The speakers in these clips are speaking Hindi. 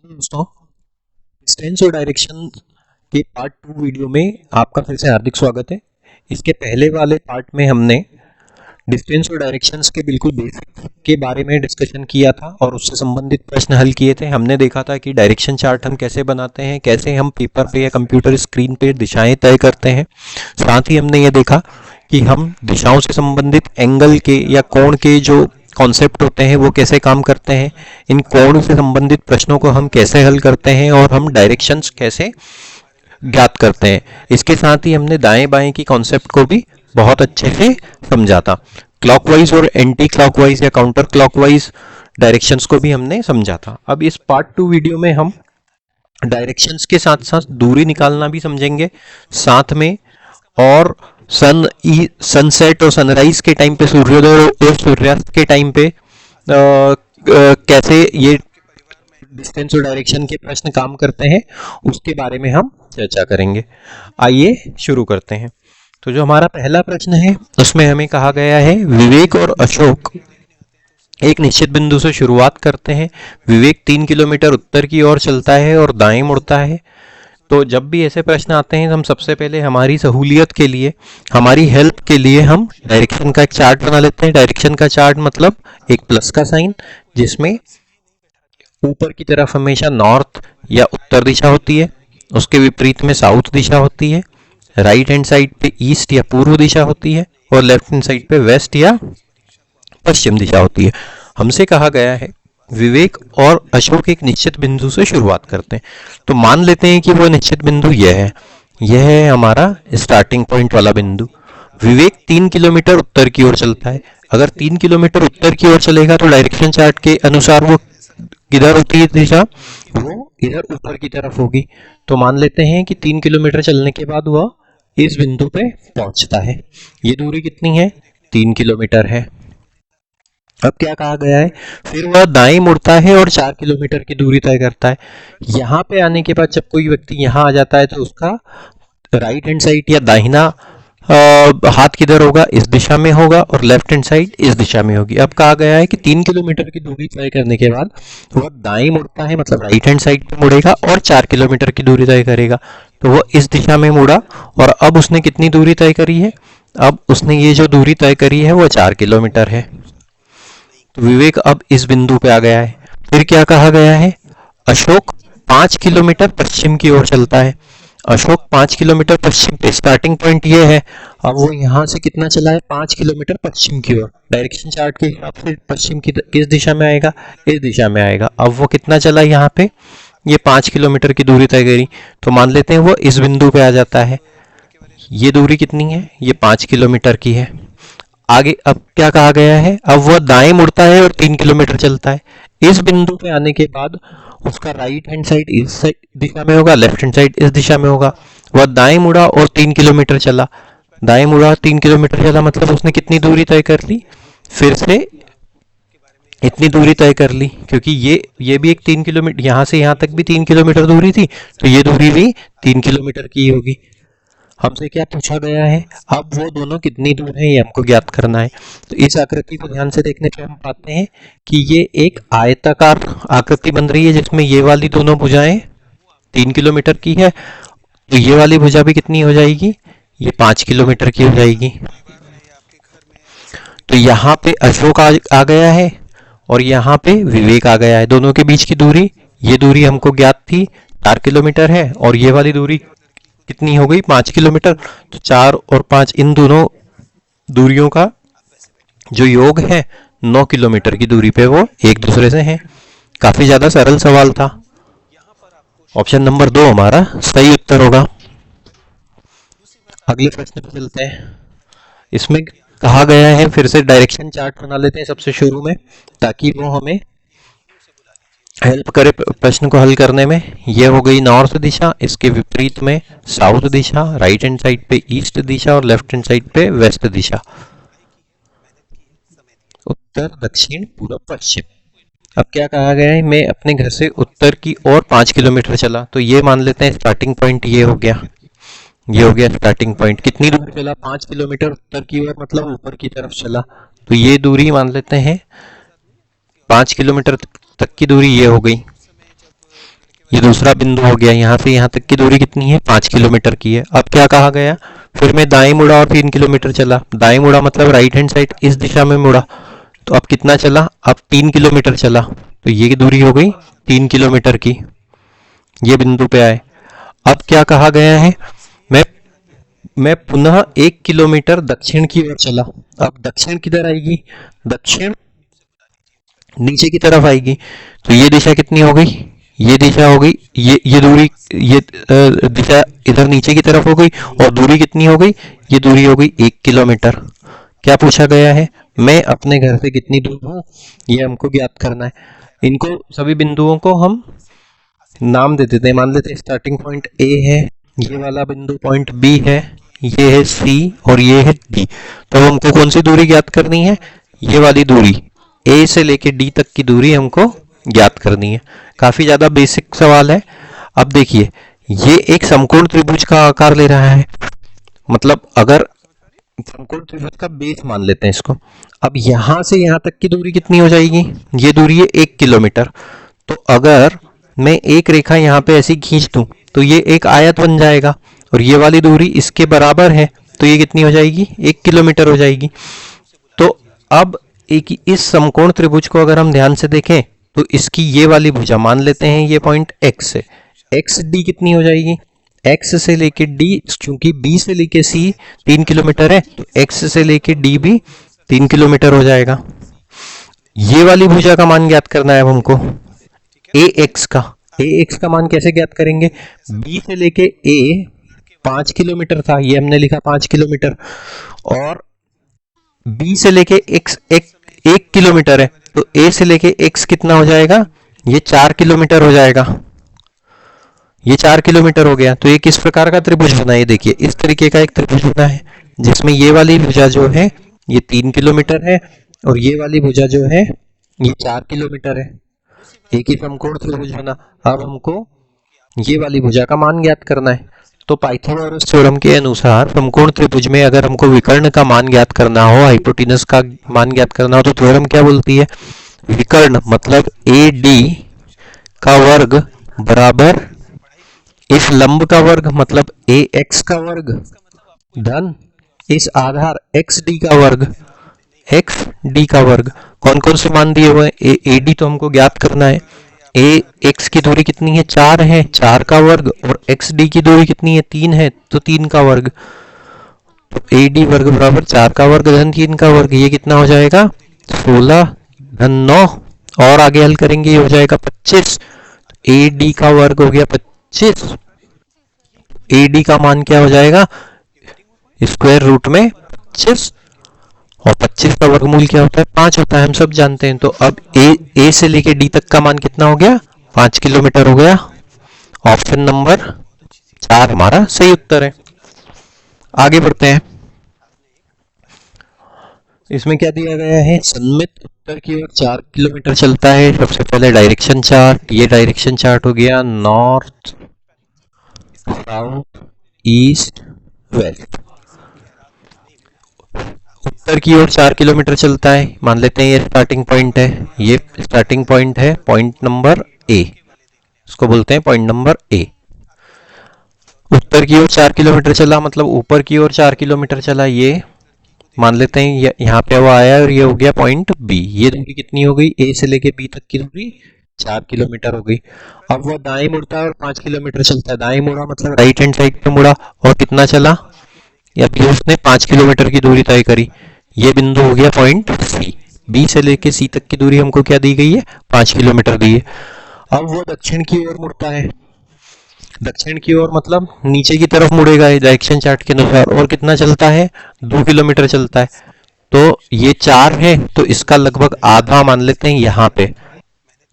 दोस्तों, डिस्टेंस और डायरेक्शन के पार्ट 2 वीडियो में आपका फिर से हार्दिक स्वागत है। इसके पहले वाले पार्ट में हमने डिस्टेंस और डायरेक्शंस के बिल्कुल बेसिक के बारे में डिस्कशन किया था और उससे संबंधित प्रश्न हल किए थे। हमने देखा था कि डायरेक्शन चार्ट हम कैसे बनाते हैं, कैसे हम पेपर पे या कंप्यूटर स्क्रीन पे दिशाएं तय करते हैं। साथ ही हमने ये देखा कि हम दिशाओं से संबंधित एंगल के या कोण के जो कॉन्सेप्ट होते हैं वो कैसे काम करते हैं, इन कोण से संबंधित प्रश्नों को हम कैसे हल करते हैं और हम डायरेक्शंस कैसे ज्ञात करते हैं। इसके साथ ही हमने दाएं बाएं की कॉन्सेप्ट को भी बहुत अच्छे से समझा था। क्लॉकवाइज और एंटी क्लॉकवाइज या काउंटर क्लॉकवाइज डायरेक्शंस को भी हमने समझा था। अब इस पार्ट 2 वीडियो में हम डायरेक्शंस के साथ साथ दूरी निकालना भी समझेंगे, साथ में और सनसेट और सनराइज के टाइम पे, सूर्योदय और सूर्यास्त के टाइम पे कैसे ये डिस्टेंस और डायरेक्शन के प्रश्न काम करते हैं उसके बारे में हम चर्चा करेंगे। आइए शुरू करते हैं। तो जो हमारा पहला प्रश्न है उसमें हमें कहा गया है, विवेक और अशोक एक निश्चित बिंदु से शुरुआत करते हैं। विवेक 3 किलोमीटर उत्तर की ओर चलता है और दाएं मुड़ता है। तो जब भी ऐसे प्रश्न आते हैं हम सबसे पहले हमारी सहूलियत के लिए, हमारी हेल्प के लिए हम डायरेक्शन का एक चार्ट बना लेते हैं। डायरेक्शन का चार्ट मतलब एक प्लस का साइन, जिसमें ऊपर की तरफ हमेशा नॉर्थ या उत्तर दिशा होती है, उसके विपरीत में साउथ दिशा होती है, राइट हैंड साइड पे ईस्ट या पूर्व दिशा होती है और लेफ्ट हैंड साइड पे वेस्ट या पश्चिम दिशा होती है। हमसे कहा गया है विवेक और अशोक एक निश्चित बिंदु से शुरुआत करते हैं। तो मान लेते हैं कि वो निश्चित बिंदु यह है हमारा स्टार्टिंग पॉइंट वाला बिंदु। विवेक 3 किलोमीटर उत्तर की ओर चलता है। अगर 3 किलोमीटर उत्तर की ओर चलेगा तो डायरेक्शन चार्ट के अनुसार वो किधर होती है दिशा, वो इधर ऊपर की तरफ होगी। तो मान लेते हैं कि 3 किलोमीटर चलने के बाद वह इस बिंदु पे पहुंचता है। ये दूरी कितनी है? 3 किलोमीटर है। अब क्या कहा गया है, फिर वह दाएं मुड़ता है और 4 किलोमीटर की दूरी तय करता है। यहाँ पे आने के बाद जब कोई व्यक्ति यहाँ आ जाता है तो उसका राइट हैंड साइड या दाहिना हाथ किधर होगा? इस दिशा में होगा और लेफ्ट हैंड साइड इस दिशा में होगी। अब कहा गया है कि 3 किलोमीटर की दूरी तय करने के बाद वह दाएं मुड़ता है, मतलब राइट हैंड साइड पे मुड़ेगा और 4 किलोमीटर की दूरी तय करेगा। तो वह इस दिशा में मुड़ा और अब उसने कितनी दूरी तय करी है? अब उसने ये जो दूरी तय करी है वो 4 किलोमीटर है। तो विवेक अब इस बिंदु पे आ गया है। फिर क्या कहा गया है, अशोक 5 किलोमीटर पश्चिम की ओर चलता है। अशोक 5 किलोमीटर पश्चिम पे, स्टार्टिंग पॉइंट ये है। अब वो यहाँ से कितना चला है? 5 किलोमीटर पश्चिम की ओर। डायरेक्शन चार्ट के हिसाब से पश्चिम की किस दिशा में आएगा? इस दिशा में आएगा। अब वो कितना चला यहाँ पे? ये 5 किलोमीटर की दूरी तय करी। तो मान लेते हैं वो इस बिंदु पे आ जाता है। ये दूरी कितनी है? ये 5 किलोमीटर की है। आगे अब क्या कहा गया है, अब वह दाएं मुड़ता है और 3 किलोमीटर चलता है। इस बिंदु पे आने के बाद उसका राइट हैंड साइड इस दिशा में होगा, लेफ्ट हैंड साइड इस दिशा में होगा। वह दाएं मुड़ा और 3 किलोमीटर चला। दाएं मुड़ा 3 किलोमीटर चला मतलब उसने कितनी दूरी तय कर ली? फिर से इतनी दूरी तय कर ली, क्योंकि ये भी एक 3 किलोमीटर, यहाँ से यहाँ तक भी 3 किलोमीटर दूरी थी, तो ये दूरी भी 3 किलोमीटर की होगी। हमसे क्या पूछा गया है, अब वो दोनों कितनी दूर है ये हमको ज्ञात करना है। तो इस आकृति को ध्यान से देखने पे हम पाते हैं कि ये एक आयताकार आकृति बन रही है, जिसमें ये वाली दोनों भुजाएं 3 किलोमीटर की है, तो ये वाली भुजा भी कितनी हो जाएगी? ये 5 किलोमीटर की हो जाएगी। तो यहाँ पे अशोक आ गया है और यहाँ पे विवेक आ गया है। दोनों के बीच की दूरी, ये दूरी हमको ज्ञात थी 4 किलोमीटर है और ये वाली दूरी कितनी हो गई? 5 किलोमीटर। तो 4 और 5 इन दोनों दूरियों का जो योग है 9 किलोमीटर की दूरी पे वो एक दूसरे से हैं। काफी ज्यादा सरल सवाल था। ऑप्शन नंबर 2 हमारा सही उत्तर होगा। अगले प्रश्न पे चलते हैं। इसमें कहा गया है, फिर से डायरेक्शन चार्ट बना लेते हैं सबसे शुरू में, ताकि वो हमें हेल्प करे प्रश्न को हल करने में। ये हो गई नॉर्थ दिशा, इसके विपरीत में साउथ दिशा, राइट हैंड साइड पे ईस्ट दिशा और लेफ्ट हैंड साइड पे वेस्ट दिशा, उत्तर दक्षिण पूर्व पश्चिम। अब क्या कहा गया है, मैं अपने घर से उत्तर की ओर 5 किलोमीटर चला। तो ये मान लेते हैं स्टार्टिंग पॉइंट ये हो गया। ये हो गया स्टार्टिंग पॉइंट। कितनी दूर चला? 5 किलोमीटर उत्तर की ओर, मतलब ऊपर की तरफ चला। तो ये दूरी मान लेते हैं 5 किलोमीटर तक की दूरी ये हो गई। ये दूसरा बिंदु हो गया, यहाँ से यहाँ तक की दूरी कितनी है, 5 किलोमीटर की है। अब क्या कहा गया, फिर मैं दाएं मुड़ा और 3 किलोमीटर चला। दाएं मुड़ा मतलब राइट हैंड साइड इस दिशा में मुड़ा, तो अब कितना चला, अब 3 किलोमीटर चला, तो ये दूरी हो गई 3 किलोमीटर की। ये बिंदु पे आए। अब क्या कहा गया है, मैं मैं पुनः 1 किलोमीटर दक्षिण की ओर चला। अब दक्षिण किधर आएगी, दक्षिण नीचे की तरफ आएगी, तो ये दिशा कितनी हो गई, ये दिशा हो गई, ये दूरी, ये दिशा इधर नीचे की तरफ हो गई, और दूरी कितनी हो गई, ये दूरी हो गई 1 किलोमीटर। क्या पूछा गया है, मैं अपने घर से कितनी दूर हूँ, ये हमको ज्ञात करना है। इनको सभी बिंदुओं को हम नाम दे देते हैं। मान लेते हैं स्टार्टिंग पॉइंट ए है, ये वाला बिंदु पॉइंट बी है, ये है सी और ये है डी। तो हमको कौन सी दूरी ज्ञात करनी है, ये वाली दूरी, ए से लेके डी तक की दूरी हमको ज्ञात करनी है। काफी ज्यादा बेसिक सवाल है। अब देखिए, ये एक समकोण त्रिभुज का आकार ले रहा है, मतलब अगर समकोण त्रिभुज का बेस मान लेते हैं इसको। अब यहां से यहां तक की दूरी कितनी हो जाएगी, ये दूरी है 1 किलोमीटर। तो अगर मैं एक रेखा यहाँ पे ऐसी खींच दूं तो ये एक आयत बन जाएगा, और ये वाली दूरी इसके बराबर है, तो ये कितनी हो जाएगी, 1 किलोमीटर हो जाएगी। तो अब एक इस समकोण त्रिभुज को अगर हम ध्यान से देखें तो इसकी ये वाली भुजा मान लेते हैं, ये पॉइंट एक्स है, एक्स डी कितनी हो जाएगी, एक्स से लेके डी, क्योंकि बी से लेके सी 3 किलोमीटर है, तो एक्स से लेके डी भी 3 किलोमीटर हो जाएगा। ये वाली भुजा का मान ज्ञात करना है अब हमको, ए एक्स का। ए एक्स का मान कैसे ज्ञात करेंगे, बी से लेके ए 5 किलोमीटर था, ये हमने लिखा 5 किलोमीटर, और बी से लेके एक्स एक किलोमीटर है, तो ए से लेके एक्स कितना हो जाएगा, ये 4 किलोमीटर हो जाएगा। ये 4 किलोमीटर हो गया। तो ये किस प्रकार का त्रिभुज बना है, देखिए इस तरीके का एक त्रिभुज बना है, जिसमें ये वाली भुजा जो है ये 3 किलोमीटर है, और ये वाली भुजा जो है ये 4 किलोमीटर है। एक ही समकोण त्रिभुज बना। अब हमको ये वाली भुजा का मान ज्ञात करना है। तो पाइथागोरस थ्योरम के अनुसार समकोण त्रिभुज में अगर हमको विकर्ण का मान ज्ञात करना हो, हाइपोटेनस का मान ज्ञात करना हो, तो थ्योरम क्या बोलती है, विकर्ण मतलब ए डी का वर्ग बराबर इस लंब का वर्ग मतलब ए एक्स का वर्ग धन इस आधार एक्स डी का वर्ग एक्स डी का वर्ग। कौन कौन से मान दिए हुए हैं, ए डी तो हमको ज्ञात करना है, ए एक्स की दूरी कितनी है, 4 है, 4 का वर्ग, और एक्स डी की दूरी कितनी है, 3 है, तो 3 का वर्ग। तो ए डी वर्ग बराबर 4 का वर्ग धन 3 का वर्ग, ये कितना हो जाएगा 16 धन 9, और आगे हल करेंगे ये हो जाएगा 25। ए डी का वर्ग हो गया 25, ए डी का मान क्या हो जाएगा, स्क्वायर रूट में 25, और 25 का वर्गमूल क्या होता है, 5 होता है, हम सब जानते हैं। तो अब ए से लेके डी तक का मान कितना हो गया, 5 किलोमीटर हो गया। ऑप्शन नंबर 4 हमारा सही उत्तर है। आगे बढ़ते हैं, इसमें क्या दिया गया है, सममित उत्तर की ओर 4 किलोमीटर चलता है। सबसे पहले डायरेक्शन चार्ट, ये डायरेक्शन चार्ट हो गया नॉर्थ साउथ ईस्ट वेस्ट। उत्तर की ओर 4 किलोमीटर चलता है, मान लेते हैं ये स्टार्टिंग पॉइंट है, ये स्टार्टिंग पॉइंट है, पॉइंट नंबर ए, इसको बोलते हैं पॉइंट नंबर ए। उत्तर की ओर 4 किलोमीटर चला मतलब ऊपर की ओर 4 किलोमीटर चला, ये मान लेते हैं यहाँ पे वो आया, और ये हो गया पॉइंट बी। ये दूरी कितनी हो गई, ए से लेके बी तक की दूरी 4 किलोमीटर हो गई। अब वो दाएं मुड़ता है और 5 किलोमीटर चलता है, दाएं मुड़ा मतलब राइट हैंड साइड पे मुड़ा, और कितना चला, अभी उसने 5 किलोमीटर की दूरी तय करी। ये बिंदु हो गया पॉइंट सी, बी से लेके सी तक की दूरी हमको क्या दी गई है, 5 किलोमीटर दी है। अब वो दक्षिण की ओर मुड़ता है, दक्षिण की ओर मतलब नीचे की तरफ मुड़ेगा डायरेक्शन चार्ट के अनुसार, और कितना चलता है, 2 किलोमीटर चलता है। तो ये 4 है, तो इसका लगभग आधा मान लेते हैं यहाँ पे,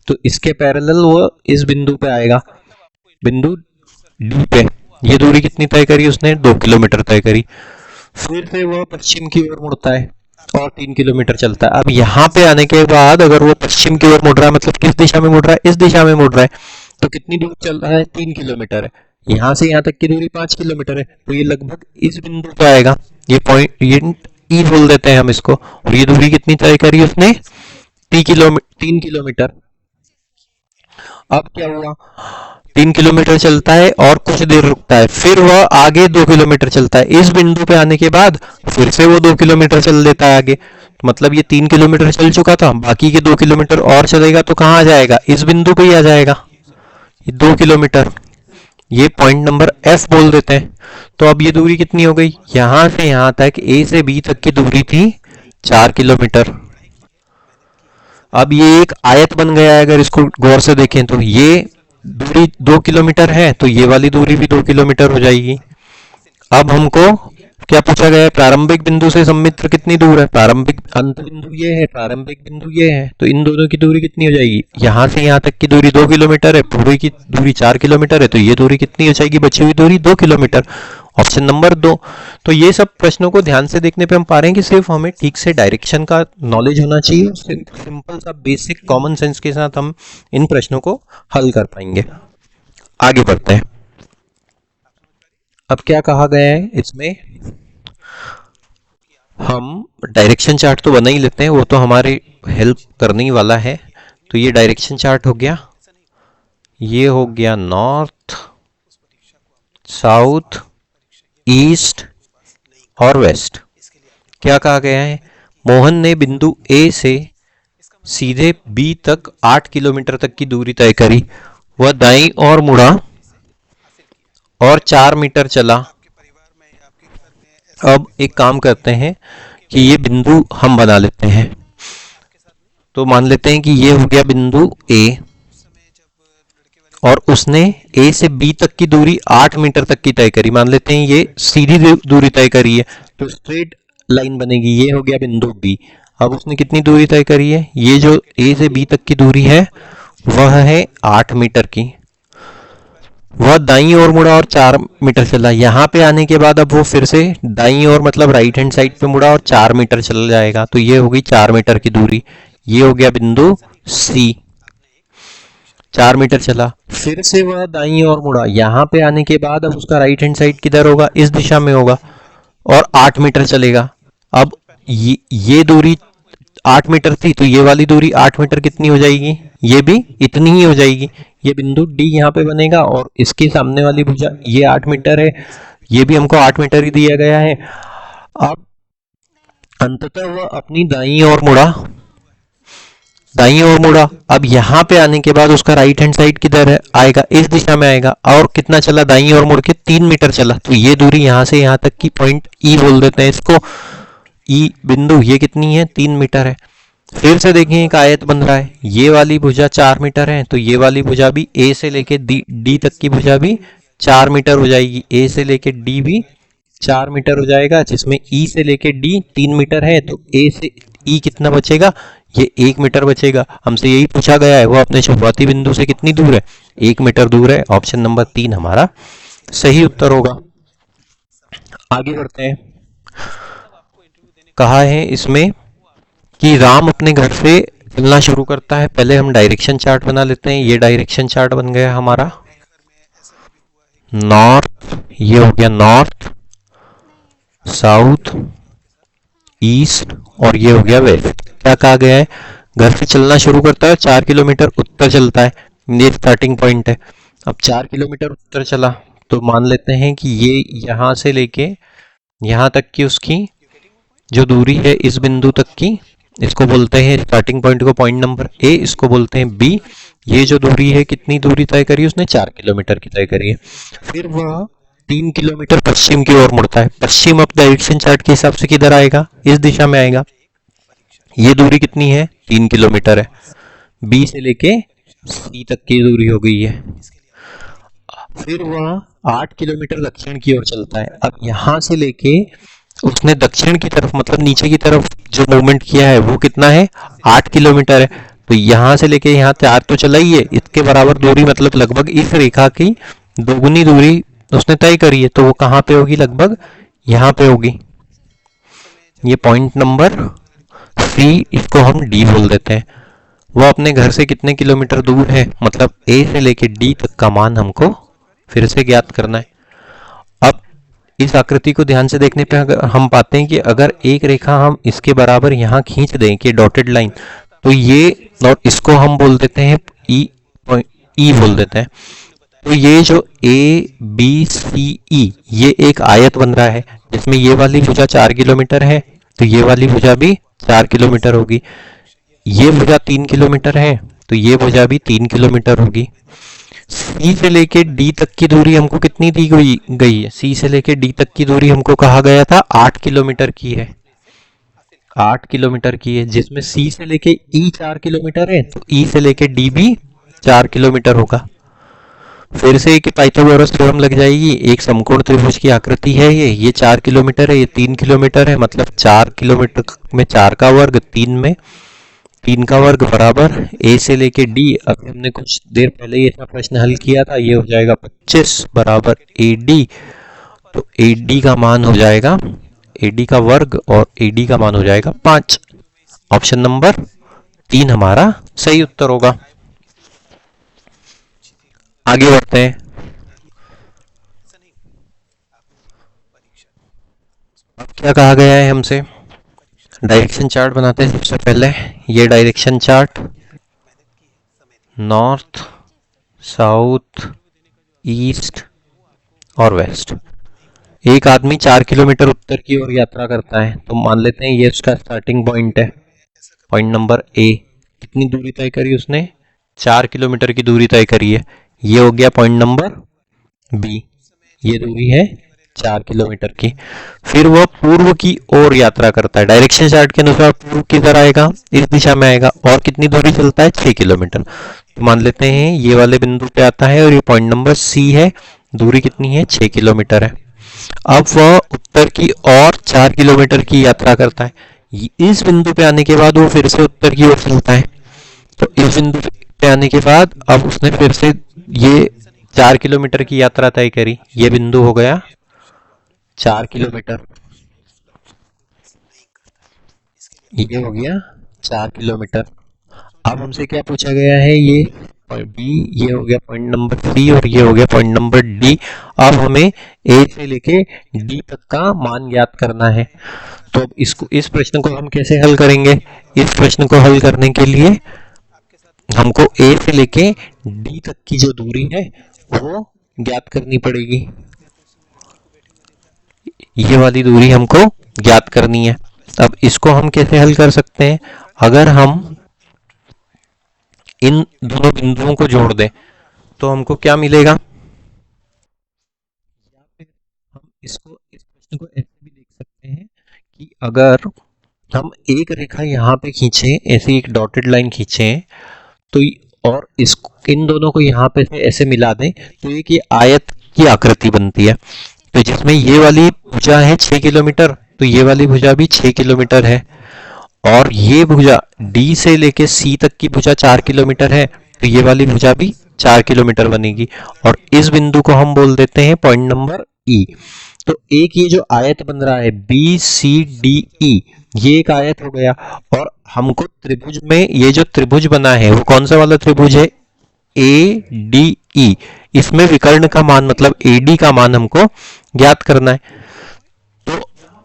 तो इसके पैरेलल वो इस बिंदु पे आएगा, बिंदु डी पे। ये दूरी कितनी तय करी उसने, 2 किलोमीटर तय करी। फिर से वह पश्चिम की ओर मुड़ता है और 3 किलोमीटर चलता है। अब यहाँ पे आने के बाद अगर वो पश्चिम की ओर मुड़ रहा है, मतलब किस दिशा में मुड़ रहा है, इस दिशा में मुड़ रहा है, तो कितनी दूर चल रहा है, 3 किलोमीटर है। यहाँ से यहाँ तक की दूरी 5 किलोमीटर है, तो ये लगभग इस बिंदु पे आएगा। ये पॉइंट ये ई बोल देते हैं हम इसको। और ये दूरी कितनी तय करी उसने, 3 किलोमीटर। अब क्या हुआ, 3 किलोमीटर चलता है और कुछ देर रुकता है, फिर वह आगे 2 किलोमीटर चलता है। इस बिंदु पे आने के बाद फिर से वो 2 किलोमीटर चल देता है आगे। तो मतलब ये 3 किलोमीटर चल चुका था, बाकी के 2 किलोमीटर और चलेगा तो कहाँ आ जाएगा, इस बिंदु पे ही आ जाएगा, ये 2 किलोमीटर। ये पॉइंट नंबर एफ बोल देते हैं। तो अब ये दूरी कितनी हो गई, यहां से यहां तक ए से बी तक की दूरी थी 4 किलोमीटर। अब ये एक आयत बन गया है, अगर इसको गौर से देखें तो ये दूरी 2 किलोमीटर है, तो ये वाली दूरी भी 2 किलोमीटर हो जाएगी। अब हमको क्या पूछा गया है, प्रारंभिक बिंदु से सम्मित्र कितनी दूर है, प्रारंभिक अंत बिंदु ये है, प्रारंभिक बिंदु ये है, तो इन दोनों की दूरी कितनी हो जाएगी, यहां से यहां तक की दूरी 2 किलोमीटर है, पूरी की दूरी 4 किलोमीटर है, तो ये दूरी कितनी हो जाएगी, बची हुई दूरी 2 किलोमीटर। Option number 2। तो ये सब प्रश्नों को ध्यान से देखने पे हम पा रहे हैं कि सिर्फ हमें ठीक से डायरेक्शन का नॉलेज होना चाहिए, सिंपल सा बेसिक कॉमन सेंस के साथ हम इन प्रश्नों को हल कर पाएंगे। आगे बढ़ते हैं। अब क्या कहा गया है इसमें, हम डायरेक्शन चार्ट तो बना ही लेते हैं, वो तो हमारे हेल्प करने ही वाला है। तो ये डायरेक्शन चार्ट हो गया, ये हो गया नॉर्थ, साउथ, ईस्ट और वेस्ट। क्या कहा गया है, मोहन ने बिंदु ए से सीधे बी तक 8 किलोमीटर तक की दूरी तय करी। वह दाईं ओर मुड़ा और 4 मीटर चला। अब एक काम करते हैं कि ये बिंदु हम बना लेते हैं। तो मान लेते हैं कि ये हो गया बिंदु ए और उसने ए से बी तक की दूरी 8 मीटर तक की तय करी। मान लेते हैं ये सीधी दूरी तय करी है, तो स्ट्रेट लाइन बनेगी। ये हो गया बिंदु बी। अब उसने कितनी दूरी तय करी है, ये जो ए से बी तक की दूरी है वह है 8 मीटर की। वह दाईं ओर मुड़ा और 4 मीटर चला। यहाँ पे आने के बाद अब वो फिर से दाईं ओर मतलब राइट हैंड साइड पे मुड़ा और 4 मीटर चल जाएगा, तो ये होगी 4 मीटर की दूरी। ये हो गया बिंदु सी, 4 मीटर चला। फिर से वह दाईं ओर मुड़ा, यहाँ पे आने के बाद अब उसका राइट हैंड साइड किधर होगा, इस दिशा में होगा और 8 मीटर चलेगा। अब ये दूरी 8 मीटर थी, तो ये वाली दूरी 8 मीटर कितनी हो जाएगी, ये भी इतनी ही हो जाएगी। ये बिंदु डी यहाँ पे बनेगा और इसके सामने वाली भुजा ये 8 मीटर है, ये भी हमको 8 मीटर ही दिया गया है। अब अंततः वह अपनी दाईं ओर मुड़ा, दाईं ओर मुड़ा। अब यहाँ पे आने के बाद उसका राइट हैंड साइड किधर है, आएगा इस दिशा में आएगा और कितना चला, दाईं ओर मुड़ के 3 मीटर चला। तो ये दूरी यहाँ से यहाँ तक की पॉइंट ई बोल देते हैं इसको, ई बिंदु। ये कितनी है, 3 मीटर है। फिर से देखें एक आयत बन रहा है, ये वाली भुजा 4 मीटर है, तो ये वाली भुजा भी ए से लेके डी तक की भुजा भी 4 मीटर हो जाएगी। ए से लेके डी भी 4 मीटर हो जाएगा, जिसमें ई से लेके डी 3 मीटर है, तो ए से ई कितना बचेगा, ये 1 मीटर बचेगा। हमसे यही पूछा गया है, वो अपने शुरुआती बिंदु से कितनी दूर है, 1 मीटर दूर है। ऑप्शन नंबर 3 हमारा सही उत्तर होगा। आगे बढ़ते हैं। कहा है इसमें कि राम अपने घर से चलना शुरू करता है। पहले हम डायरेक्शन चार्ट बना लेते हैं। ये डायरेक्शन चार्ट बन गया हमारा नॉर्थ, ये हो गया नॉर्थ, साउथ, ईस्ट और ये हो गया वेस्ट। क्या कहा गया है, घर से चलना शुरू करता है, 4 किलोमीटर उत्तर चलता है, ये स्टार्टिंग पॉइंट है। अब 4 किलोमीटर उत्तर चला, तो मान लेते हैं कि ये यहां से लेके यहां तक की उसकी जो दूरी है इस बिंदु तक की, इसको बोलते हैं स्टार्टिंग पॉइंट को पॉइंट नंबर ए, इसको बोलते हैं बी। ये जो दूरी है कितनी दूरी तय करी उसने, 4 किलोमीटर की तय करी है। फिर वह 3 किलोमीटर पश्चिम की ओर मुड़ता है। पश्चिम अब डायरेक्शन चार्ट के हिसाब से किधर आएगा, इस दिशा में आएगा। ये दूरी कितनी है, 3 किलोमीटर है। बी से लेके सी तक की दूरी हो गई है। फिर वह 8 किलोमीटर दक्षिण की ओर चलता है। अब यहां से लेके उसने दक्षिण की तरफ मतलब नीचे की तरफ जो मूवमेंट किया है वो कितना है, 8 किलोमीटर है। तो यहां से लेके यहाँ 4 तो चला ही है, इसके बराबर दूरी मतलब लगभग इस रेखा की दोगुनी दूरी उसने तय करी है। तो वो कहाँ पे होगी, लगभग यहाँ पे होगी। ये पॉइंट नंबर सी, इसको हम डी बोल देते हैं। वो अपने घर से कितने किलोमीटर दूर है, मतलब ए से लेके डी तक का मान हमको फिर से ज्ञात करना है। अब इस आकृति को ध्यान से देखने पे हम पाते हैं कि अगर एक रेखा हम इसके बराबर यहाँ खींच दें कि डॉटेड लाइन, तो ये और इसको हम बोल देते हैं ई बोल देते हैं। तो ये जो ए बी सी ई ये एक आयत बन रहा है जिसमें ये वाली भुजा 4 किलोमीटर है, तो ये वाली भुजा भी 4 किलोमीटर होगी। ये भुजा 3 किलोमीटर है तो ये भुजा भी 3 किलोमीटर होगी। सी से लेके डी तक की दूरी हमको कितनी दी गई है? सी से लेके डी तक की दूरी हमको कहा गया था 8 किलोमीटर की है, 8 किलोमीटर की है, जिसमें सी से लेके ई 4 किलोमीटर है तो ई से लेके डी भी 4 किलोमीटर होगा। फिर से एक पाइथागोरस थ्योरम लग जाएगी। एक समकोण त्रिभुज की आकृति है, ये 4 किलोमीटर है, ये 3 किलोमीटर है, मतलब 4 किलोमीटर में 4 का वर्ग, 3 में 3 का वर्ग बराबर ए से लेके डी। अभी हमने कुछ देर पहले ये प्रश्न हल किया था, ये हो जाएगा 25 बराबर ए डी। तो ए डी का मान हो जाएगा, ए डी का वर्ग और ए डी का मान हो जाएगा 5। ऑप्शन नंबर 3 हमारा सही उत्तर होगा। आगे बढ़ते हैं। अब क्या कहा गया है हमसे? डायरेक्शन चार्ट बनाते हैं सबसे पहले। ये direction chart north, south, east और वेस्ट। एक आदमी 4 किलोमीटर उत्तर की ओर यात्रा करता है, तो मान लेते हैं ये उसका स्टार्टिंग पॉइंट है, पॉइंट नंबर ए। कितनी दूरी तय करी उसने? 4 किलोमीटर की दूरी तय करी है। ये हो गया पॉइंट नंबर बी, ये दूरी है 4 किलोमीटर की। फिर वह पूर्व की ओर यात्रा करता है, डायरेक्शन चार्ट के अनुसार पूर्व किधर आएगा? इस दिशा में आएगा। और कितनी दूरी चलता है? 6 किलोमीटर। तो मान लेते हैं ये वाले बिंदु पे आता है और ये पॉइंट नंबर सी है, दूरी कितनी है? 6 किलोमीटर है। अब वह उत्तर की ओर 4 किलोमीटर की यात्रा करता है। इस बिंदु पे आने के बाद वो फिर से उत्तर की ओर चलता है। तो इस बिंदु पे आने के बाद अब उसने फिर से ये 4 किलोमीटर की यात्रा तय करी। ये बिंदु हो गया 4 किलोमीटर, ये हो गया 4 किलोमीटर। अब हमसे क्या पूछा गया है? ये बी, ये हो गया पॉइंट नंबर सी और ये हो गया पॉइंट नंबर डी। अब हमें ए से लेके डी तक का मान ज्ञात करना है। तो अब इस प्रश्न को हम कैसे हल करेंगे? इस प्रश्न को हल करने के लिए हमको ए से लेके डी तक की जो दूरी है वो ज्ञात करनी पड़ेगी। ये वाली दूरी हमको ज्ञात करनी है। अब इसको हम कैसे हल कर सकते हैं? अगर हम इन दोनों बिंदुओं को जोड़ दें तो हमको क्या मिलेगा? या फिर हम इस प्रश्न को ऐसे भी देख सकते हैं कि अगर हम एक रेखा यहाँ पे खींचे, ऐसी एक डॉटेड लाइन खींचे, तो और इन दोनों को यहाँ पे से ऐसे मिला दें तो एक ये आयत की आकृति बनती है। तो जिसमें ये वाली भुजा है 6 किलोमीटर, तो ये वाली भुजा भी 6 किलोमीटर है, और ये भुजा डी से लेके सी तक की भुजा 4 किलोमीटर है, तो ये वाली भुजा भी 4 किलोमीटर बनेगी। और इस बिंदु को हम बोल देते हैं पॉइंट नंबर ई। तो एक ये जो आयत बन रहा है बी सी डी ई, ये एक आयत हो गया। और हमको त्रिभुज में ये जो त्रिभुज बना है वो कौन सा वाला त्रिभुज है? A D E. इसमें विकर्ण का मान मतलब ए डी का मान हमको ज्ञात करना है। तो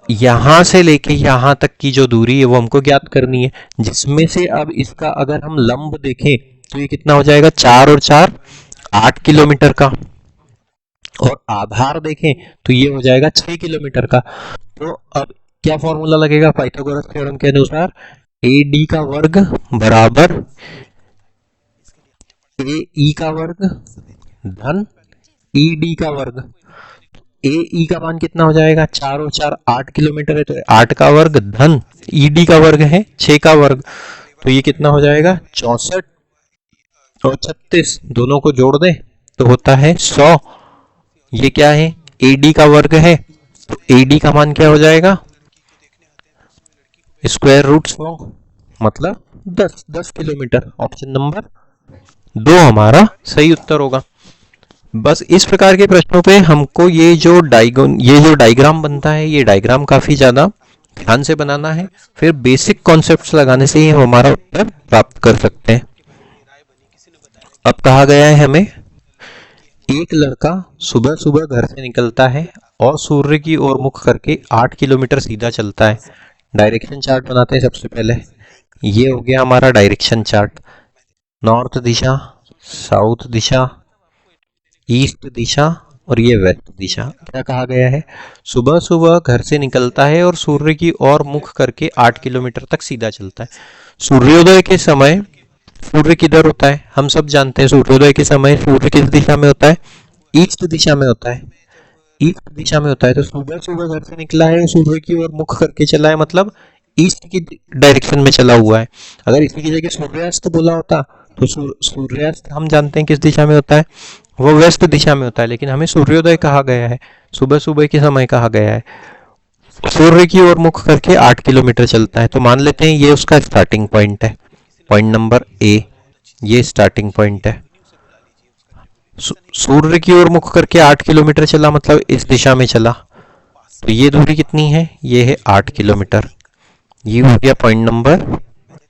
यहां से लेके यहां तक की जो दूरी है वो हमको ज्ञात करनी है, जिसमें से अब इसका अगर हम लंब देखें तो ये कितना हो जाएगा? 4 और 4 8 किलोमीटर का, और आधार देखें तो ये हो जाएगा 6 किलोमीटर का। तो अब क्या फॉर्मूला लगेगा पाइथागोरस थ्योरम के अनुसार? ए डी का वर्ग बराबर ए ई का वर्ग धन ई डी का वर्ग। ए ई का मान कितना हो जाएगा? 4 और 4 8 किलोमीटर है, तो 8 का वर्ग धन ई डी का वर्ग है 6 का वर्ग, तो ये कितना हो जाएगा? 64 और 36 दोनों को जोड़ दें तो होता है 100। ये क्या है? ए डी का वर्ग है, तो ए डी का मान क्या हो जाएगा? स्क्वायर रूट 100 मतलब 10 किलोमीटर। ऑप्शन नंबर 2 हमारा सही उत्तर होगा। बस इस प्रकार के प्रश्नों पे हमको ये जो डायग्राम बनता है, ये डायग्राम काफी ज्यादा ध्यान से बनाना है, फिर बेसिक कॉन्सेप्ट्स लगाने से ही हम हमारा उत्तर प्राप्त कर सकते हैं। अब कहा गया है हमें, एक लड़का सुबह सुबह घर से निकलता है और सूर्य की ओर मुख करके 8 किलोमीटर सीधा चलता है। डायरेक्शन चार्ट बनाते हैं सबसे पहले। ये हो गया हमारा डायरेक्शन चार्ट, नॉर्थ दिशा, साउथ दिशा, ईस्ट दिशा और ये वेस्ट दिशा। क्या कहा गया है? सुबह सुबह घर से निकलता है और सूर्य की ओर मुख करके 8 किलोमीटर तक सीधा चलता है। सूर्योदय के समय सूर्य किधर होता है? हम सब जानते हैं सूर्योदय के समय सूर्य किस दिशा में होता है? ईस्ट दिशा में होता है। ईस्ट दिशा में होता है। तो सुबह सुबह घर से निकला है, सूर्य की ओर मुख करके चला है, मतलब ईस्ट की डायरेक्शन में चला हुआ है। अगर इसी की जगह सूर्यास्त बोला होता तो सूर्यास्त हम जानते हैं किस दिशा में होता है, वो वेस्ट दिशा में होता है, लेकिन हमें सूर्योदय कहा गया है, सुबह सुबह के समय कहा गया है। सूर्य की ओर मुख करके 8 किलोमीटर चलता है। तो मान लेते हैं ये उसका स्टार्टिंग पॉइंट है, पॉइंट नंबर ए, ये स्टार्टिंग पॉइंट है। सूर्य की ओर मुख करके 8 किलोमीटर चला, मतलब इस दिशा में चला। तो ये दूरी कितनी है? ये है 8 किलोमीटर। ये हो गया पॉइंट नंबर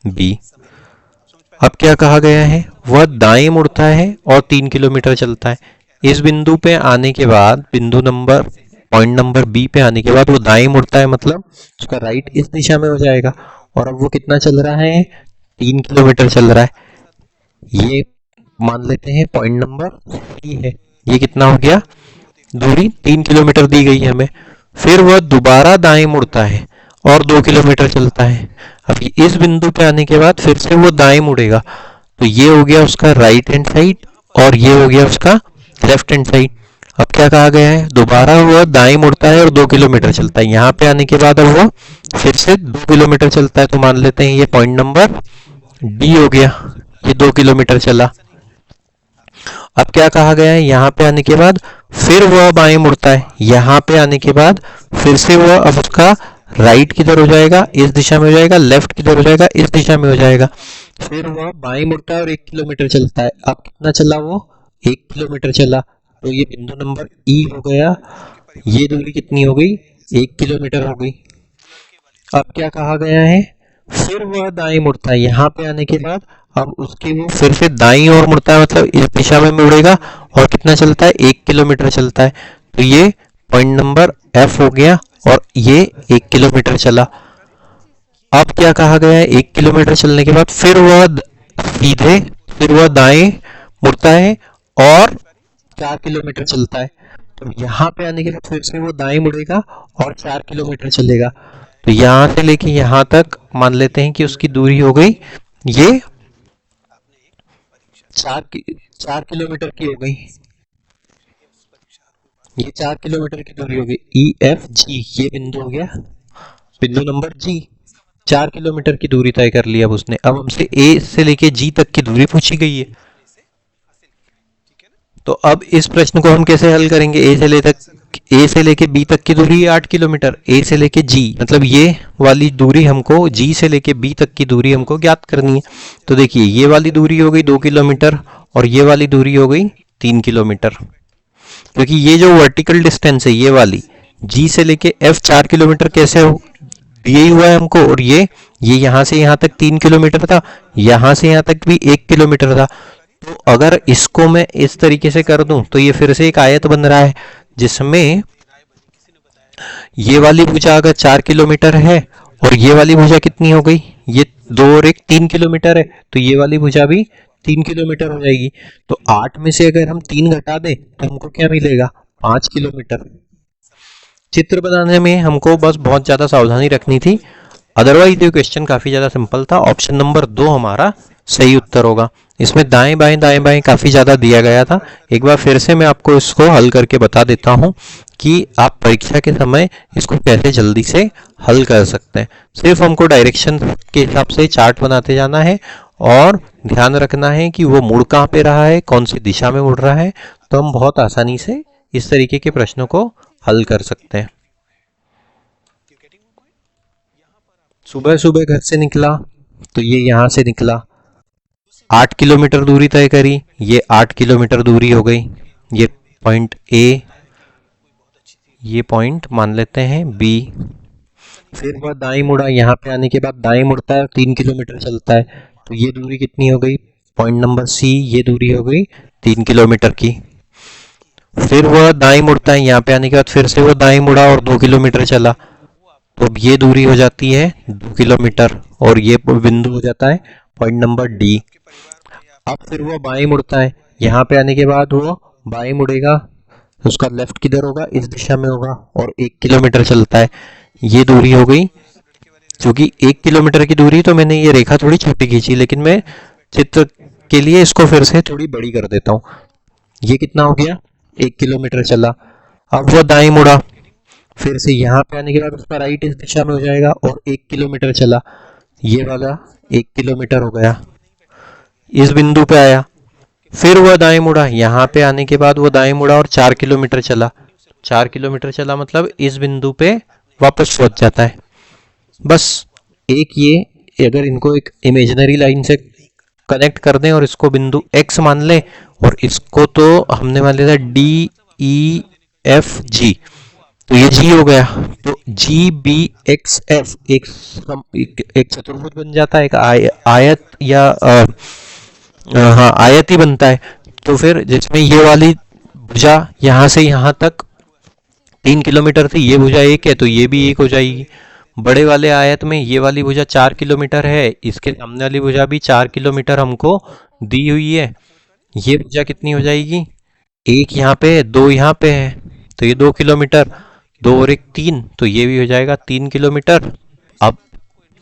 बी। अब क्या कहा गया है? वह दाएं मुड़ता है और 3 किलोमीटर चलता है। इस बिंदु पे आने के बाद, बिंदु नंबर पॉइंट नंबर बी पे आने के बाद वो दाएं मुड़ता है, मतलब उसका राइट इस दिशा में हो जाएगा। और अब वो कितना चल रहा है? 3 किलोमीटर चल रहा है। ये मान लेते हैं पॉइंट नंबर सी है। ये कितना हो गया? दूरी 3 किलोमीटर दी गई है हमें। फिर वह दोबारा दाएं मुड़ता है और 2 किलोमीटर चलता है। अभी इस बिंदु पे आने के बाद फिर से वो दाएं मुड़ेगा। तो ये हो गया उसका राइट हैंड साइड और ये हो गया उसका लेफ्ट हैंड साइड। अब क्या कहा गया है? दोबारा वो दाएं मुड़ता है और 2 किलोमीटर चलता है। यहाँ पे आने के बाद अब वो फिर से 2 किलोमीटर चलता है। तो मान लेते हैं ये पॉइंट नंबर डी हो गया। ये 2 किलोमीटर चला। अब क्या कहा गया है? यहाँ पे आने के बाद फिर वह बाएं मुड़ता है। यहाँ पे आने के बाद फिर से वह अब उसका राइट किधर हो जाएगा? इस दिशा में हो जाएगा। लेफ्ट किधर हो जाएगा? इस दिशा में हो जाएगा। फिर वह बाएं मुड़ता है और 1 किलोमीटर चलता है। अब कितना चला वो? 1 किलोमीटर चला। तो ये बिंदु नंबर ई हो गया। ये दूरी कितनी हो गई? 1 किलोमीटर हो गई। अब क्या कहा गया है? फिर वह दाएं मुड़ता है। यहाँ पे आने के बाद अब उसकी वो फिर से दाईं ओर मुड़ता है, मतलब इस दिशा में मुड़ेगा। और कितना चलता है? 1 किलोमीटर चलता है। तो ये पॉइंट नंबर एफ हो गया और ये 1 किलोमीटर चला। अब क्या कहा गया है? 1 किलोमीटर चलने के बाद फिर वह दाएं मुड़ता है और 4 किलोमीटर चलता है। तो यहाँ पे आने के बाद फिर से वो दाएं मुड़ेगा और 4 किलोमीटर चलेगा। तो यहाँ से लेके यहाँ तक मान लेते हैं कि उसकी दूरी हो गई ये 4 किलोमीटर की हो गई। ये 4 किलोमीटर की दूरी हो गई। ई एफ जी ये बिंदु हो गया, बिंदु नंबर जी। 4 किलोमीटर की दूरी तय कर ली अब उसने। अब हमसे ए से लेके जी तक की दूरी पूछी गई है। तो अब इस प्रश्न को हम कैसे हल करेंगे? ए से लेके बी तक की दूरी 8 किलोमीटर। ए से लेके जी, मतलब ये वाली दूरी हमको, जी से लेके बी तक की दूरी हमको ज्ञात करनी है। तो देखिए ये वाली दूरी हो गई 2 किलोमीटर और ये वाली दूरी हो गई 3 किलोमीटर। क्योंकि ये जो वर्टिकल डिस्टेंस है ये वाली जी से लेके एफ 4 किलोमीटर कैसे हो दिए हुआ है हमको, और ये यहाँ से यहाँ तक 3 किलोमीटर था, यहाँ से यहाँ तक भी 1 किलोमीटर था। तो अगर इसको मैं इस तरीके से कर दूं तो ये फिर से एक आयत बन रहा है, जिसमें ये वाली भुजा अगर 4 किलोमीटर है और ये वाली भुजा कितनी हो गई? ये 2 और 1 3 किलोमीटर है। तो ये वाली भुजा भी 3 किलोमीटर हो जाएगी। तो 8 में से अगर हम 3 घटा दें तो हमको क्या मिलेगा? 5 किलोमीटर। चित्र बनाने में हमको बस बहुत ज़्यादा सावधानी रखनी थी, अदरवाइज ये क्वेश्चन काफ़ी ज़्यादा सिंपल था। ऑप्शन नंबर 2 हमारा सही उत्तर होगा। इसमें दाएं बाएं काफ़ी ज़्यादा दिया गया था। एक बार फिर से मैं आपको इसको हल करके बता देता हूँ कि आप परीक्षा के समय इसको कैसे जल्दी से हल कर सकते हैं। सिर्फ हमको डायरेक्शन के हिसाब से चार्ट बनाते जाना है और ध्यान रखना है कि वो मुड़ कहाँ पे रहा है, कौन सी दिशा में मुड़ रहा है। तो हम बहुत आसानी से इस तरीके के प्रश्नों को हल कर सकते हैं। सुबह सुबह घर से निकला तो ये यहाँ से निकला, 8 किलोमीटर दूरी तय करी, ये 8 किलोमीटर दूरी हो गई। ये पॉइंट ए, ये पॉइंट मान लेते हैं बी। फिर वह दाएं मुड़ा, यहाँ पे आने के बाद दाएं मुड़ता है, 3 किलोमीटर चलता है। तो ये दूरी कितनी हो गई? पॉइंट नंबर सी, ये दूरी हो गई 3 किलोमीटर की। फिर वह दाएं मुड़ता है, यहाँ पे आने के बाद फिर से वो दाएं मुड़ा और 2 किलोमीटर चला। तो अब ये दूरी हो जाती है 2 किलोमीटर और ये बिंदु हो जाता है पॉइंट नंबर डी। अब फिर वो बाएं मुड़ता है, यहाँ पे आने के बाद वो बाएं मुड़ेगा तो उसका लेफ्ट किधर होगा, इस दिशा में होगा, और 1 किलोमीटर चलता है। ये दूरी हो गई, क्योंकि 1 किलोमीटर की दूरी, तो मैंने ये रेखा थोड़ी छोटी खींची, लेकिन मैं चित्र के लिए इसको फिर से थोड़ी बड़ी कर देता हूँ। ये कितना हो गया, 1 किलोमीटर चला। अब वो दाएं मुड़ा, फिर से यहाँ पे आने के बाद उसका राइट इस दिशा में हो जाएगा और 1 किलोमीटर चला। ये वाला 1 किलोमीटर हो गया, इस बिंदु पे आया, फिर वह दाएं मुड़ा, यहाँ पे आने के बाद वो दाएं मुड़ा और 4 किलोमीटर चला। 4 किलोमीटर चला मतलब इस बिंदु पे वापस पहुंच जाता है। बस एक ये, अगर इनको एक इमेजिनरी लाइन से कनेक्ट कर दें और इसको बिंदु x मान लें, और इसको तो हमने मान लिया था DEFG, तो ये G हो गया। तो GBXF एक चतुर्भुज बन जाता है, एक आयत या हाँ आयत ही बनता है। तो फिर जिसमें ये वाली भुजा यहाँ से यहाँ तक 3 किलोमीटर थी, ये भुजा 1 है तो ये भी 1 हो जाएगी। बड़े वाले आयत में ये वाली भुजा 4 किलोमीटर है, इसके सामने वाली भुजा भी 4 किलोमीटर हमको दी हुई है। ये भुजा कितनी हो जाएगी, 1 यहाँ पे है, 2 यहाँ पे है, तो ये 2 किलोमीटर, 2 और 1 3, तो ये भी हो जाएगा 3 किलोमीटर। अब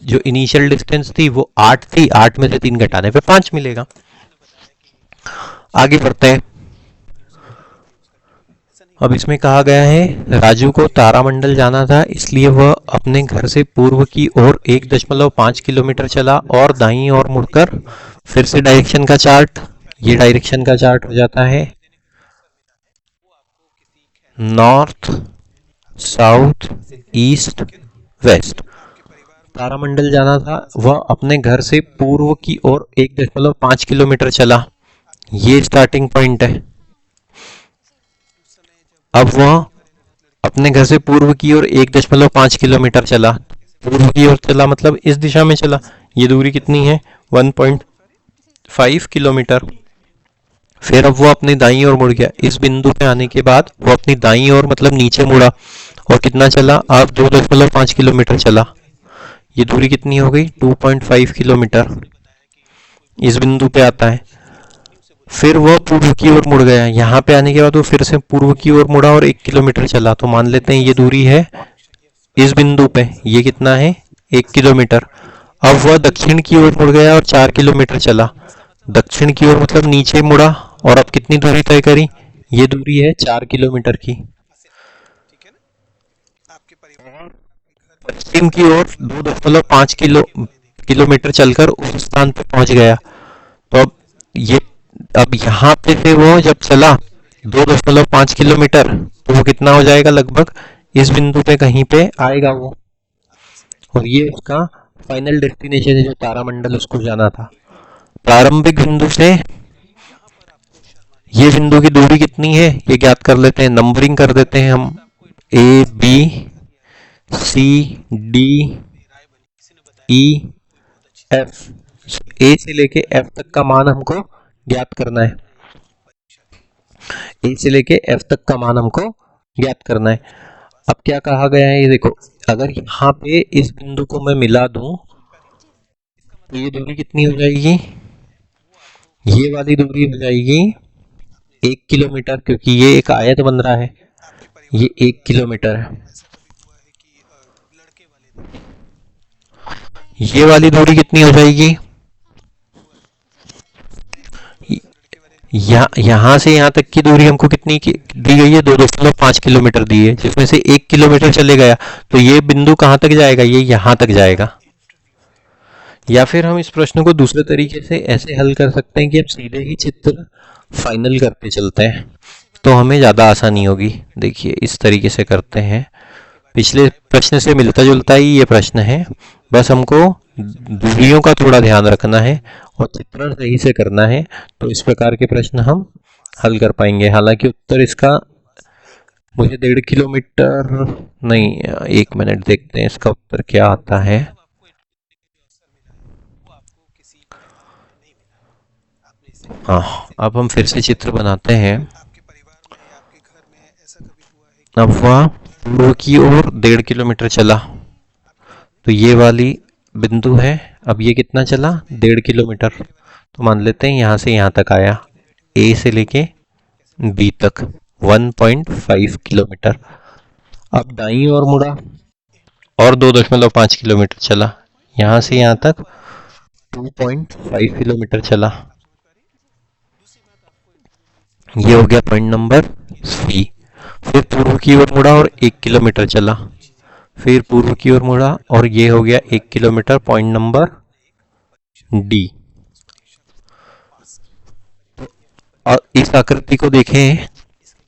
जो इनिशियल डिस्टेंस थी वो 8 थी, 8 में से 3 घटाने पे 5 मिलेगा। आगे बढ़ते हैं। अब इसमें कहा गया है राजू को तारामंडल जाना था, इसलिए वह अपने घर से पूर्व की ओर 1.5 किलोमीटर चला और दाईं ओर मुड़कर, फिर से डायरेक्शन का चार्ट, ये डायरेक्शन का चार्ट हो जाता है नॉर्थ साउथ ईस्ट वेस्ट। तारामंडल जाना था, वह अपने घर से पूर्व की ओर 1.5 किलोमीटर चला, ये स्टार्टिंग पॉइंट है। अब वह अपने घर से पूर्व की ओर 1.5 किलोमीटर चला, पूर्व की ओर चला मतलब इस दिशा में चला। ये दूरी कितनी है, 1.5 किलोमीटर। फिर अब वो अपनी दाईं ओर मुड़ गया, इस बिंदु पे आने के बाद वो अपनी दाईं ओर मतलब नीचे मुड़ा और कितना चला, अब 2.5 किलोमीटर चला। ये दूरी कितनी हो गई, 2.5 किलोमीटर, इस बिंदु पे आता है। फिर वह पूर्व की ओर मुड़ गया, यहाँ पे आने के बाद वो फिर से पूर्व की ओर मुड़ा और 1 किलोमीटर चला, तो मान लेते हैं ये दूरी है इस बिंदु पे, ये कितना है, 1 किलोमीटर। अब वह दक्षिण की ओर मुड़ गया और 4 किलोमीटर चला, दक्षिण की ओर मतलब नीचे मुड़ा, और अब कितनी दूरी तय करी, ये दूरी है 4 किलोमीटर की। पश्चिम की ओर 2.5 किलोमीटर चलकर उस स्थान पर पहुंच गया। तो अब यहाँ पे से वो जब चला 2.5 किलोमीटर, तो वो कितना हो जाएगा, लगभग इस बिंदु पे कहीं पे आएगा वो, और ये उसका फाइनल डेस्टिनेशन है जो तारामंडल उसको जाना था। प्रारंभिक बिंदु से ये बिंदु की दूरी कितनी है ये ज्ञात कर लेते हैं, नंबरिंग कर देते हैं हम, A B C D E F, A से लेके F तक का मान हमको ज्ञात करना है, A से लेके F तक का मान हमको ज्ञात करना है। अब क्या कहा गया है, ये देखो, अगर यहाँ पे इस बिंदु को मैं मिला दूं तो ये दूरी कितनी हो जाएगी, ये वाली दूरी हो जाएगी 1 किलोमीटर, क्योंकि ये एक आयत बन रहा है, ये 1 किलोमीटर है। ये वाली दूरी कितनी हो जाएगी, यहाँ से यहाँ तक की दूरी हमको कितनी दी गई है, 2.5 किलोमीटर दी है, जिसमें से 1 किलोमीटर चले गया, तो ये बिंदु कहाँ तक जाएगा, ये यहाँ तक जाएगा। या फिर हम इस प्रश्न को दूसरे तरीके से ऐसे हल कर सकते हैं कि हम सीधे ही चित्र फाइनल करते चलते हैं, तो हमें ज़्यादा आसानी होगी। देखिए इस तरीके से करते हैं, पिछले प्रश्न से मिलता जुलता ही ये प्रश्न है, बस हमको दूरियों का थोड़ा ध्यान रखना है और चित्रण सही से करना है, तो इस प्रकार के प्रश्न हम हल कर पाएंगे। हालांकि उत्तर इसका मुझे 1.5 किलोमीटर नहीं, 1 मिनट देखते हैं इसका उत्तर क्या आता है। हाँ, अब हम फिर से चित्र बनाते हैं। अब वह पूर्व की ओर 1.5 किलोमीटर चला, तो ये वाली बिंदु है, अब ये कितना चला, 1.5 किलोमीटर, तो मान लेते हैं यहाँ से यहाँ तक आया, A से लेके बी तक 1.5 किलोमीटर। अब दाईं ओर मुड़ा और 2.5 किलोमीटर चला, यहाँ से यहाँ तक 2.5 किलोमीटर चला। ये हो गया पॉइंट नंबर सी। फिर पूर्व की ओर मुड़ा और 1 किलोमीटर चला, फिर पूर्व की ओर मुड़ा और ये हो गया 1 किलोमीटर, पॉइंट नंबर डी। और इस आकृति को देखें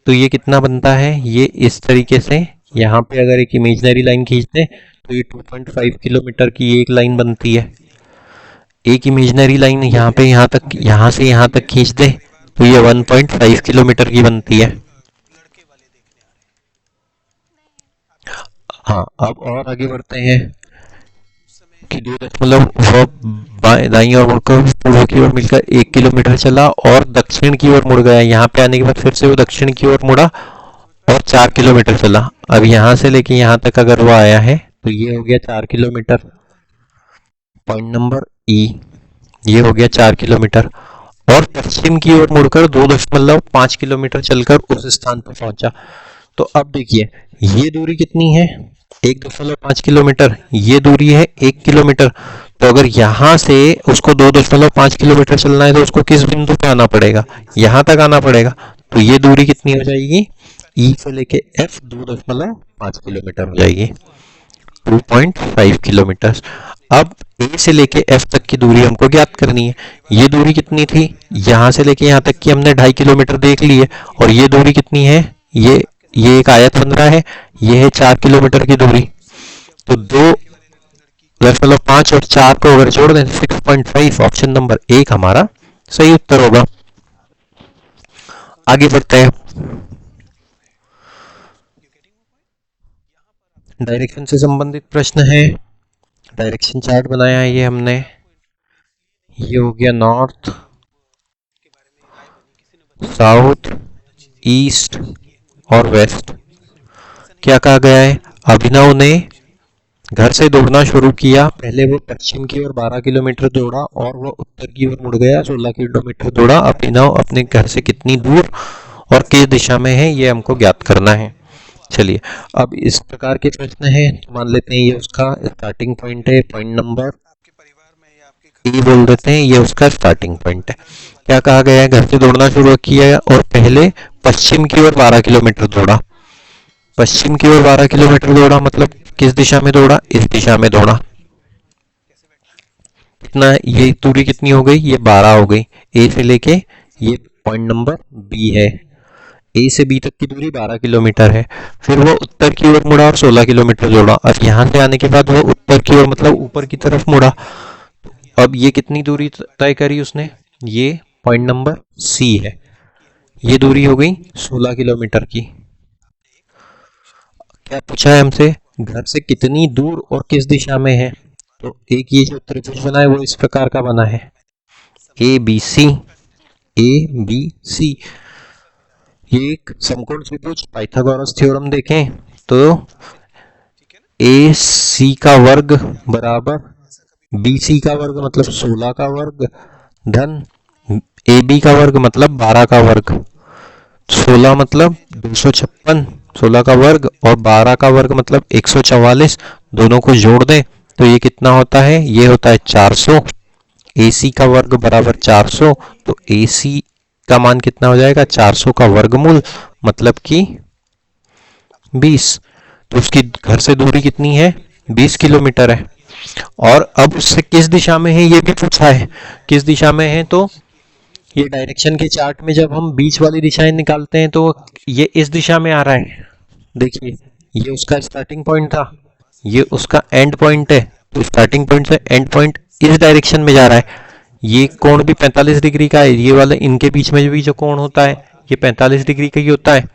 तो ये कितना बनता है, ये इस तरीके से यहाँ पे अगर एक इमेजिनरी लाइन खींचते तो ये 2.5 किलोमीटर की एक लाइन बनती है। एक इमेजिनरी लाइन यहाँ पे यहाँ तक, यहाँ से यहाँ तक खींच दे तो ये 1.5 किलोमीटर की बनती है। हाँ, अब और आगे बढ़ते हैं कि 2 दाईं ओर मुड़कर पूर्व की ओर मिलकर 1 किलोमीटर चला और दक्षिण की ओर मुड़ गया। यहाँ पे आने के बाद फिर से वो दक्षिण की ओर मुड़ा और 4 किलोमीटर चला। अब यहाँ से लेके यहाँ तक अगर वो आया है तो ये हो गया 4 किलोमीटर, पॉइंट नंबर ई। ये हो गया 4 किलोमीटर और पश्चिम की ओर मुड़कर 2.5 किलोमीटर चलकर उस स्थान पर पहुंचा। तो अब देखिए ये दूरी कितनी है, 1.5 किलोमीटर, ये दूरी है 1 किलोमीटर। तो अगर यहाँ से उसको 2.5 किलोमीटर चलना है तो उसको किस बिंदु पे आना पड़ेगा, यहाँ तक आना पड़ेगा। तो ये दूरी कितनी हो जाएगी, ई से लेके एफ 2.5 किलोमीटर हो जाएगी, 2.5 किलोमीटर। अब ए से लेके एफ तक की दूरी हमको ज्ञात करनी है। ये दूरी कितनी थी, यहाँ से लेके यहाँ तक की हमने 2.5 किलोमीटर देख ली है। और ये दूरी कितनी है, ये एक आयत बन रहा है, ये है 4 किलोमीटर की दूरी। तो 2.5 और 4 को अगर जोड़ दें 6.5, ऑप्शन नंबर एक हमारा सही उत्तर होगा। आगे बढ़ते हैं, डायरेक्शन से संबंधित प्रश्न है। डायरेक्शन चार्ट बनाया है ये हमने, ये हो गया नॉर्थ, साउथ, ईस्ट और वेस्ट। क्या कहा गया है, अभिनव ने घर से दौड़ना शुरू किया, पहले वो पश्चिम की ओर 12 किलोमीटर दौड़ा और वो उत्तर की ओर मुड़ गया, 16 किलोमीटर दौड़ा। अभिनव अपने घर से कितनी दूर और किस दिशा में है ये हमको ज्ञात करना है। चलिए अब इस प्रकार के प्रश्न है, तो मान लेते हैं ये उसका स्टार्टिंग पॉइंट है, पॉइंट नंबर ए बोल देते हैं, ये उसका स्टार्टिंग पॉइंट है। क्या कहा गया है, घर से दौड़ना शुरू किया और पहले पश्चिम की ओर 12 किलोमीटर दौड़ा। पश्चिम की ओर 12 किलोमीटर दौड़ा मतलब किस दिशा में दौड़ा, इस दिशा में दौड़ा। कितना, ये दूरी कितनी हो गई, ये 12 हो गई। ए से लेके ये पॉइंट नंबर बी है, ए से बी तक की दूरी 12 किलोमीटर है। फिर वो उत्तर की ओर मुड़ा और 16 किलोमीटर दौड़ा। और यहाँ से आने के बाद वो उत्तर की ओर मतलब ऊपर की तरफ मुड़ा। अब ये कितनी दूरी तय करी उसने, ये पॉइंट नंबर सी है, ये दूरी हो गई 16 किलोमीटर की। क्या पूछा है हमसे, घर से कितनी दूर और किस दिशा में है। तो एक ये जो त्रिभुज बना है वो इस प्रकार का बना है, A B C, A B C. ये एक समकोण त्रिभुज, पाइथागोरस थ्योरम देखें तो ए सी का वर्ग बराबर बी सी का वर्ग मतलब 16 का वर्ग धन ए बी का वर्ग मतलब 12 का वर्ग। 16 मतलब 256, 16 का वर्ग और 12 का वर्ग मतलब 144। दोनों को जोड़ दें तो ये कितना होता है, ये होता है 400। ए सी का वर्ग बराबर 400, तो ए सी का मान कितना हो जाएगा, 400 का वर्गमूल मतलब कि 20। तो उसकी घर से दूरी कितनी है, 20 किलोमीटर है। और अब उससे किस दिशा में है ये भी पूछा है, किस दिशा में है। तो ये डायरेक्शन के चार्ट में जब हम बीच वाली दिशाएं निकालते हैं तो ये इस दिशा में आ रहा है। देखिए ये उसका स्टार्टिंग पॉइंट था, ये उसका एंड पॉइंट है। तो स्टार्टिंग पॉइंट से एंड पॉइंट इस डायरेक्शन में जा रहा है। ये कोण भी 45 डिग्री का है, ये वाला इनके बीच में भी जो कोण होता है ये 45 डिग्री का ही होता है।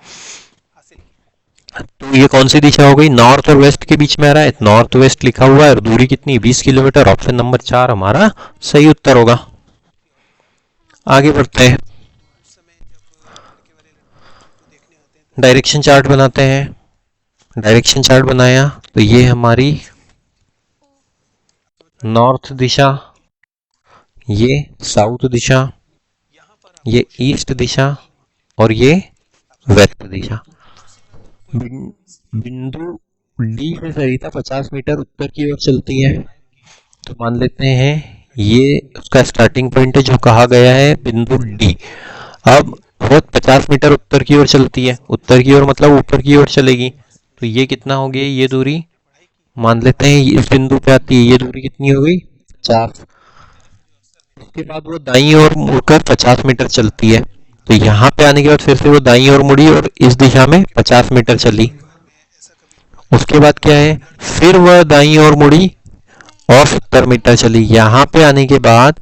तो ये कौन सी दिशा हो गई, नॉर्थ और वेस्ट के बीच में आ रहा है, नॉर्थ वेस्ट लिखा हुआ है और दूरी कितनी, 20 किलोमीटर। ऑप्शन नंबर 4 हमारा सही उत्तर होगा। आगे बढ़ते हैं, डायरेक्शन चार्ट बनाते हैं। डायरेक्शन चार्ट बनाया तो ये हमारी नॉर्थ दिशा, ये साउथ दिशा, ये ईस्ट दिशा और ये वेस्ट दिशा। बिंदु डी से सरिता 50 मीटर उत्तर की ओर चलती है, तो मान लेते हैं ये उसका स्टार्टिंग पॉइंट है जो कहा गया है बिंदु डी। अब वो 50 मीटर उत्तर की ओर चलती है, उत्तर की ओर मतलब ऊपर की ओर चलेगी, तो ये कितना हो गया, ये दूरी मान लेते हैं इस बिंदु पे आती है, ये दूरी कितनी हो गई 50। उसके बाद वो दाईं ओर मुड़कर 50 मीटर चलती है, तो यहाँ पे आने के बाद फिर से वो दाईं ओर मुड़ी और इस दिशा में 50 मीटर चली। उसके बाद क्या है, फिर वह दाईं ओर मुड़ी और 70 मीटर चली। यहाँ पे आने के बाद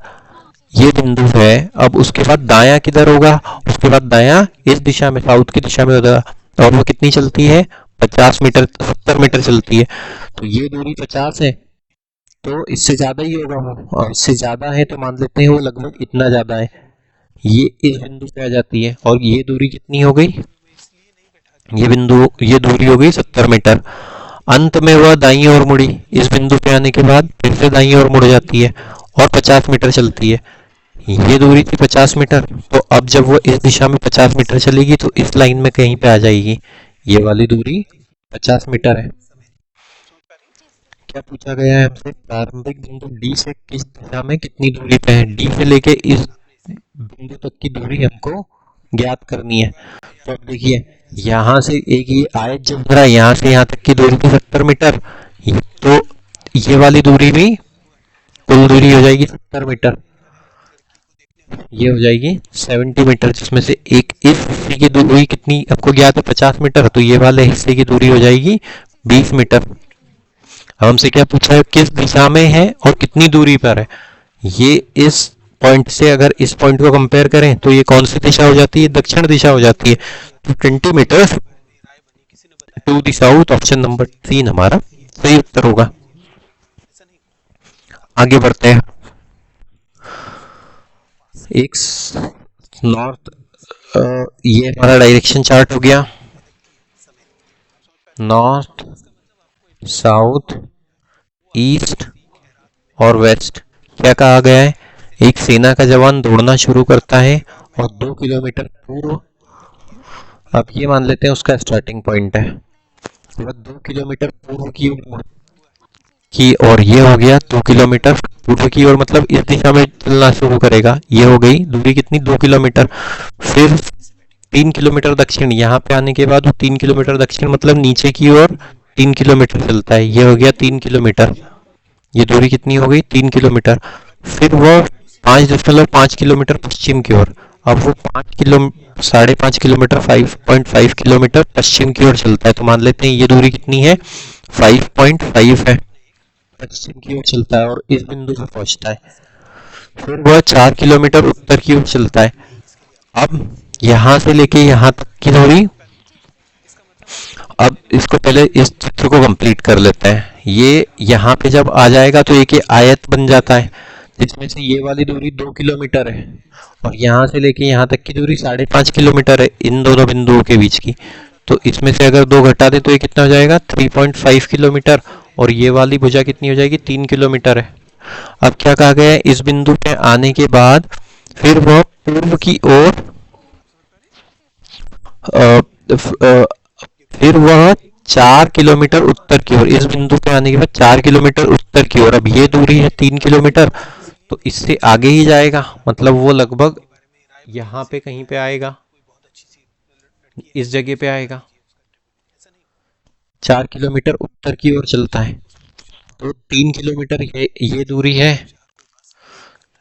ये बिंदु है, अब उसके बाद दायां किधर होगा, उसके बाद दायां इस दिशा में साउथ की दिशा में होगा, और वो कितनी चलती है 50 मीटर 70 मीटर चलती है। तो ये दूरी 50 है, तो इससे ज्यादा ही होगा वो, और इससे ज्यादा है तो मान लेते हैं वो लगभग इतना ज्यादा है, ये इस बिंदु पे आ जाती है। और ये दूरी कितनी हो गई, ये दूरी हो गई 70 मीटर। अंत में वह दाईं ओर मुड़ी, इस बिंदु पे आने के बाद फिर से दाईं ओर मुड़ जाती है और 50 मीटर चलती है। ये दूरी थी 50 मीटर, तो अब जब वो इस दिशा में 50 मीटर चलेगी तो इस लाइन में कहीं पे आ जाएगी, ये वाली दूरी 50 मीटर है। क्या पूछा गया है हमसे, प्रारंभिक बिंदु डी से किस दिशा में कितनी दूरी पे है, डी से लेके इस बिंदु तक की दूरी हमको ज्ञात करनी है। तो अब देखिए यहाँ से एक ये आयत जो बन रहा है, यहाँ से यहाँ तक की दूरी तो 70 मीटर, तो ये वाली दूरी भी कुल दूरी हो जाएगी 70 मीटर, ये हो जाएगी 70 मीटर, जिसमें से एक इस हिस्से की दूरी कितनी आपको ज्ञात है 50 मीटर, तो ये वाले हिस्से की दूरी हो जाएगी 20 मीटर। अब हमसे क्या पूछा है, किस दिशा में है और कितनी दूरी पर है। ये इस पॉइंट से अगर इस पॉइंट को कंपेयर करें तो ये कौन सी दिशा हो जाती है, दक्षिण दिशा हो जाती है, तो 20 meter to the south, option number 3 हमारा सही उत्तर होगा। आगे बढ़ते हैं, एक नॉर्थ, ये हमारा डायरेक्शन चार्ट हो गया, नॉर्थ साउथ ईस्ट और वेस्ट। क्या कहा गया है, एक सेना का जवान दौड़ना शुरू करता है और 2 किलोमीटर पूर्व, अब ये मान लेते हैं उसका स्टार्टिंग पॉइंट है, वह 2 किलोमीटर पूर्व की ओर की, और ये हो गया 2 किलोमीटर पूर्व की ओर, मतलब इस दिशा में चलना शुरू करेगा, ये हो गई दूरी कितनी 2 किलोमीटर। फिर 3 किलोमीटर दक्षिण, यहाँ पे आने के बाद वो 3 किलोमीटर दक्षिण मतलब नीचे की ओर 3 किलोमीटर चलता है, ये हो गया 3 किलोमीटर, ये दूरी कितनी हो गई 3 किलोमीटर। फिर वह 5.5 किलोमीटर पश्चिम की ओर, अब वो 5.5 किलोमीटर 5.5 किलोमीटर पश्चिम की ओर चलता है, तो मान लेते हैं ये दूरी कितनी है 5.5 है, पश्चिम की ओर चलता है और इस बिंदु पर पहुंचता है। फिर वह 4 किलोमीटर उत्तर की ओर चलता है। अब यहां से लेके यहां तक की दूरी, अब इसको पहले इस चित्र को कंप्लीट कर लेते हैं। ये यहाँ पे जब आ जाएगा तो एक आयत बन जाता है, जिसमें से ये वाली दूरी 2 किलोमीटर है और यहाँ से लेके यहाँ तक की दूरी 5.5 किलोमीटर है इन दोनों बिंदुओं के बीच की। तो इसमें से अगर 2 घटा दे तो ये कितना हो जाएगा 3.5 किलोमीटर, और ये वाली भुजा कितनी हो जाएगी 3 किलोमीटर है। अब क्या कहा गया है, इस बिंदु पे आने के बाद फिर वह पूर्व की ओर फिर वह 4 किलोमीटर उत्तर की ओर, इस बिंदु पे आने के बाद 4 किलोमीटर उत्तर की ओर, अब ये दूरी है 3 किलोमीटर, तो इससे आगे ही जाएगा, मतलब वो लगभग यहाँ पे कहीं पे आएगा, इस जगह पे आएगा, 4 किलोमीटर उत्तर की ओर चलता है, तो 3 किलोमीटर ये दूरी है,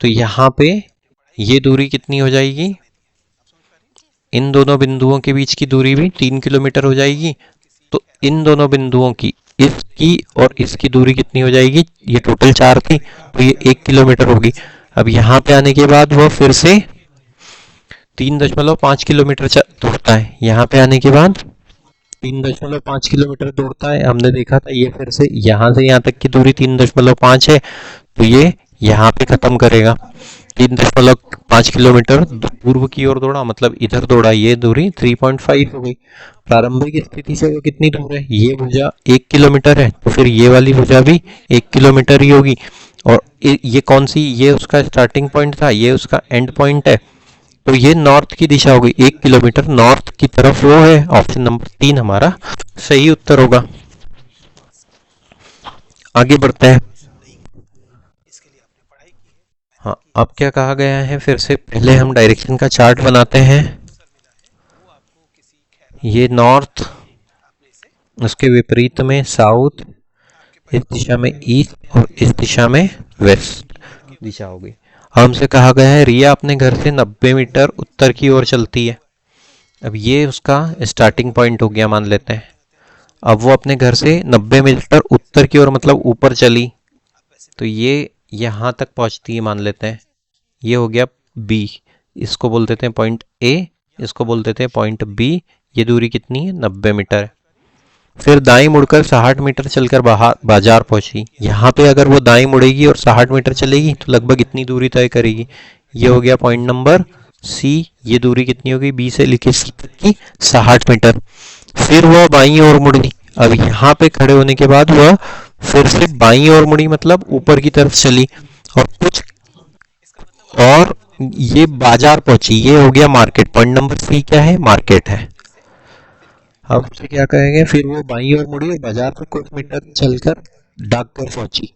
तो यहाँ पे ये दूरी कितनी हो जाएगी, इन दोनों बिंदुओं के बीच की दूरी भी 3 किलोमीटर हो जाएगी। तो इन दोनों बिंदुओं की, इसकी और इसकी दूरी कितनी हो जाएगी, ये टोटल 4 थी तो ये 1 किलोमीटर होगी। अब यहाँ पे आने के बाद वह फिर से 3.5 किलोमीटर दौड़ता है, यहाँ पे आने के बाद 3.5 किलोमीटर दौड़ता है, हमने देखा था ये फिर से यहाँ तक की दूरी 3.5 है, तो ये यहाँ पे खत्म करेगा। 3.5 किलोमीटर पूर्व की ओर दौड़ा, मतलब इधर दौड़ा, ये दूरी 3.5 हो गई। प्रारंभिक स्थिति से वो कितनी दूर है, ये भुजा 1 किलोमीटर है, तो फिर ये वाली भुजा भी 1 किलोमीटर ही होगी। और ये कौन सी, ये उसका स्टार्टिंग पॉइंट था, ये उसका एंड पॉइंट है, तो ये नॉर्थ की दिशा होगी, 1 किलोमीटर नॉर्थ की तरफ वो है। ऑप्शन नंबर 3 हमारा सही उत्तर होगा। आगे बढ़ते हैं। हाँ, अब क्या कहा गया है, फिर से पहले हम डायरेक्शन का चार्ट बनाते हैं। ये नॉर्थ, उसके विपरीत में साउथ, इस दिशा में ईस्ट और इस दिशा में वेस्ट दिशा होगी। हमसे कहा गया है रिया अपने घर से 90 मीटर उत्तर की ओर चलती है। अब ये उसका स्टार्टिंग पॉइंट हो गया मान लेते हैं। अब वो अपने घर से 90 मीटर उत्तर की ओर मतलब ऊपर चली, तो ये यहाँ तक पहुँचती है मान लेते हैं। ये हो गया बी, इसको बोल देते हैं पॉइंट ए, इसको बोल देते हैं पॉइंट बी। ये दूरी कितनी है, 90 मीटर है। फिर दाई मुड़कर 60 मीटर चलकर बाजार पहुंची। यहाँ पे अगर वो दाई मुड़ेगी और 60 मीटर चलेगी तो लगभग इतनी दूरी तय करेगी। ये हो गया पॉइंट नंबर सी। ये दूरी कितनी होगी, बी से लेके सी तक की 60 मीटर। फिर वह बाईं ओर मुड़ी। अब यहाँ पे खड़े होने के बाद वह फिर से बाईं ओर मुड़ी, मतलब ऊपर की तरफ चली और कुछ और ये बाजार पहुंची। ये हो गया मार्केट। पॉइंट नंबर सी क्या है, मार्केट है। अब से क्या कहेंगे, फिर वो बाईं ओर मुड़ी और बाजार से कुछ मीटर चलकर डाकघर पहुंची।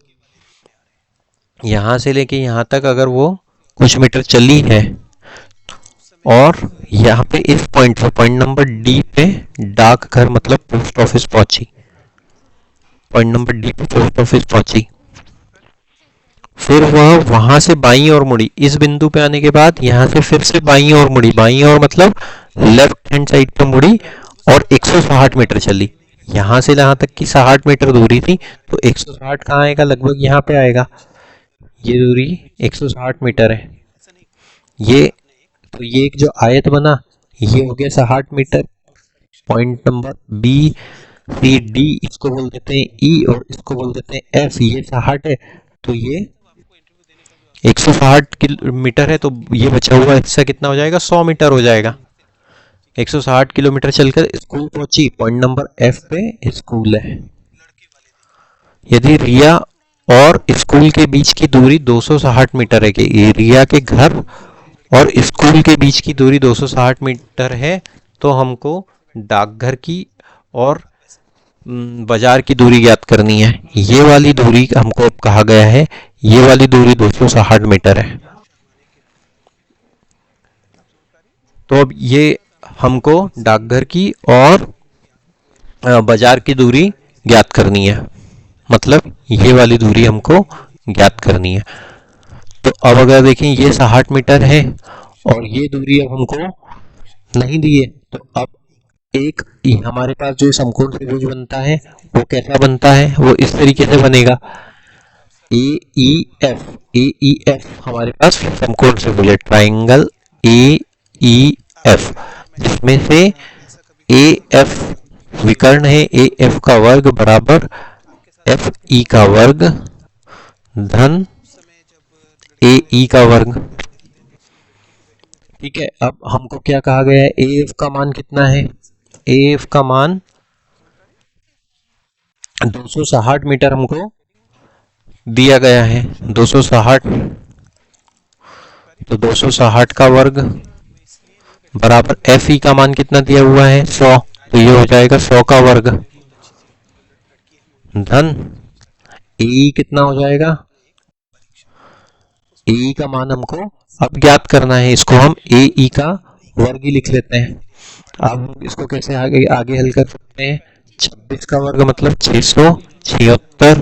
यहां से लेके यहां तक अगर वो कुछ मीटर चली है और यहाँ पे इस पॉइंट पे पॉइंट नंबर डी पे डाकघर मतलब पोस्ट ऑफिस पहुंची। पॉइंट नंबर डी पे पोस्ट ऑफिस पहुंची। फिर वह वहां से बाईं ओर मुड़ी। इस बिंदु पे आने के बाद यहाँ से फिर से बाईं ओर मुड़ी। बाईं ओर मतलब लेफ्ट हैंड साइड पे मुड़ी और 160 मीटर चली। यहाँ से यहाँ तक की 60 मीटर दूरी थी, तो 160 कहाँ आएगा, लगभग यहाँ पे आएगा। ये दूरी 160 मीटर है। ये तो ये एक जो आयत बना ये हो गया 60 meter. Point number b c d, इसको बोल देते हैं ई और इसको बोल देते हैं एफ। ये 60 है तो ये 160 किलोमीटर है, तो ये बचा हुआ हिस्सा कितना हो जाएगा, 100 मीटर हो जाएगा। 160 किलोमीटर चलकर स्कूल पहुंची। पॉइंट नंबर एफ पे स्कूल है। यदि रिया और स्कूल के बीच की दूरी 260 मीटर है, कि रिया के घर और स्कूल के बीच की दूरी 260 मीटर है, तो हमको डाकघर की और बाजार की दूरी ज्ञात करनी है। ये वाली दूरी हमको अब कहा गया है, ये वाली दूरी 260 मीटर है। तो अब ये हमको डाकघर की और बाजार की दूरी ज्ञात करनी है, मतलब ये वाली दूरी हमको ज्ञात करनी है। तो अब अगर देखें ये 60 मीटर है और ये दूरी अब हमको नहीं दी है, तो अब एक हमारे पास जो समकोण त्रिभुज बनता है वो कैसा बनता है, वो इस तरीके से बनेगा। ए ई एफ हमारे पास समकोण त्रिभुज है, ट्राइंगल ए ई एफ, जिसमें से ए एफ विकर्ण है। ए एफ का वर्ग बराबर एफ ई का वर्ग धन ए ई का वर्ग। ठीक है, अब हमको क्या कहा गया है, ए एफ का मान कितना है, ए एफ का मान 260 मीटर हमको दिया गया है। 260, तो 260 का वर्ग बराबर एफ ई का मान कितना दिया हुआ है, 100, तो ये हो जाएगा 100 का वर्ग धन ए कितना हो जाएगा, ए का मान हमको अब ज्ञात करना है। इसको हम ए ई का वर्ग ही लिख लेते हैं। अब इसको कैसे आगे आगे हल कर सकते हैं, 26 का वर्ग मतलब 676,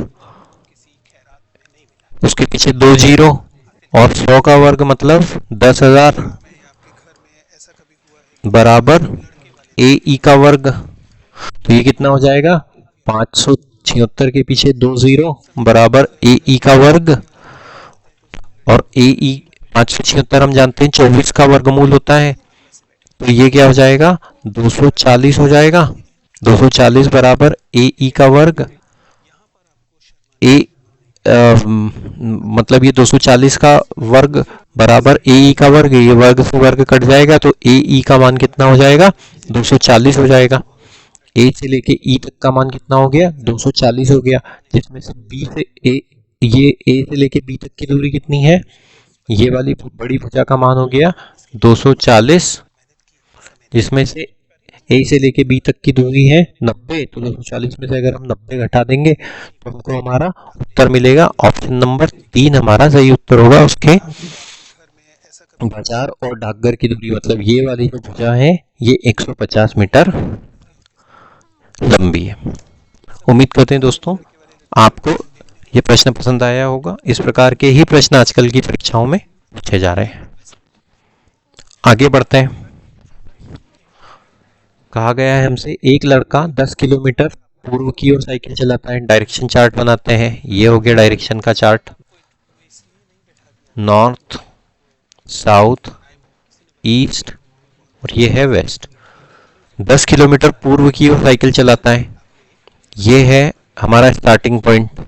उसके पीछे 2 जीरो, और 100 का वर्ग मतलब 10,000 बराबर ए ई का वर्ग। तो ये कितना हो जाएगा, 576 के पीछे 2 जीरो बराबर ए ई का वर्ग, और ए ई 576 हम जानते हैं 24 का वर्गमूल होता है, तो ये क्या हो जाएगा, 240 हो जाएगा। 240 बराबर ए ई का वर्ग। ए मतलब ये 240 का वर्ग बराबर ए ई का वर्ग, ये वर्ग से वर्ग कट जाएगा, तो ए ई का मान कितना हो जाएगा, 240 हो जाएगा। ए से लेके ई तक का मान कितना हो गया, 240 हो गया, जिसमें से बी से ए, ये ए से लेके बी तक की दूरी कितनी है, ये वाली बड़ी भुजा का मान हो गया 240, जिसमें से ए से लेके बी तक की दूरी है 90, तो 240 में से अगर हम 90 घटा देंगे तो हमको हमारा उत्तर मिलेगा। ऑप्शन नंबर 3 हमारा सही उत्तर होगा। उसके बाजार और डाकघर की दूरी मतलब ये वाली जो भुजा है ये 150 मीटर लंबी है। उम्मीद करते हैं दोस्तों आपको ये प्रश्न पसंद आया होगा। इस प्रकार के ही प्रश्न आजकल की परीक्षाओं में पूछे जा रहे हैं। आगे बढ़ते हैं। कहा गया है हमसे एक लड़का 10 किलोमीटर पूर्व की ओर साइकिल चलाता है। डायरेक्शन चार्ट बनाते हैं। ये हो गया डायरेक्शन का चार्ट। नॉर्थ, साउथ, ईस्ट और ये है वेस्ट। 10 किलोमीटर पूर्व की ओर साइकिल चलाता है। ये है हमारा स्टार्टिंग पॉइंट।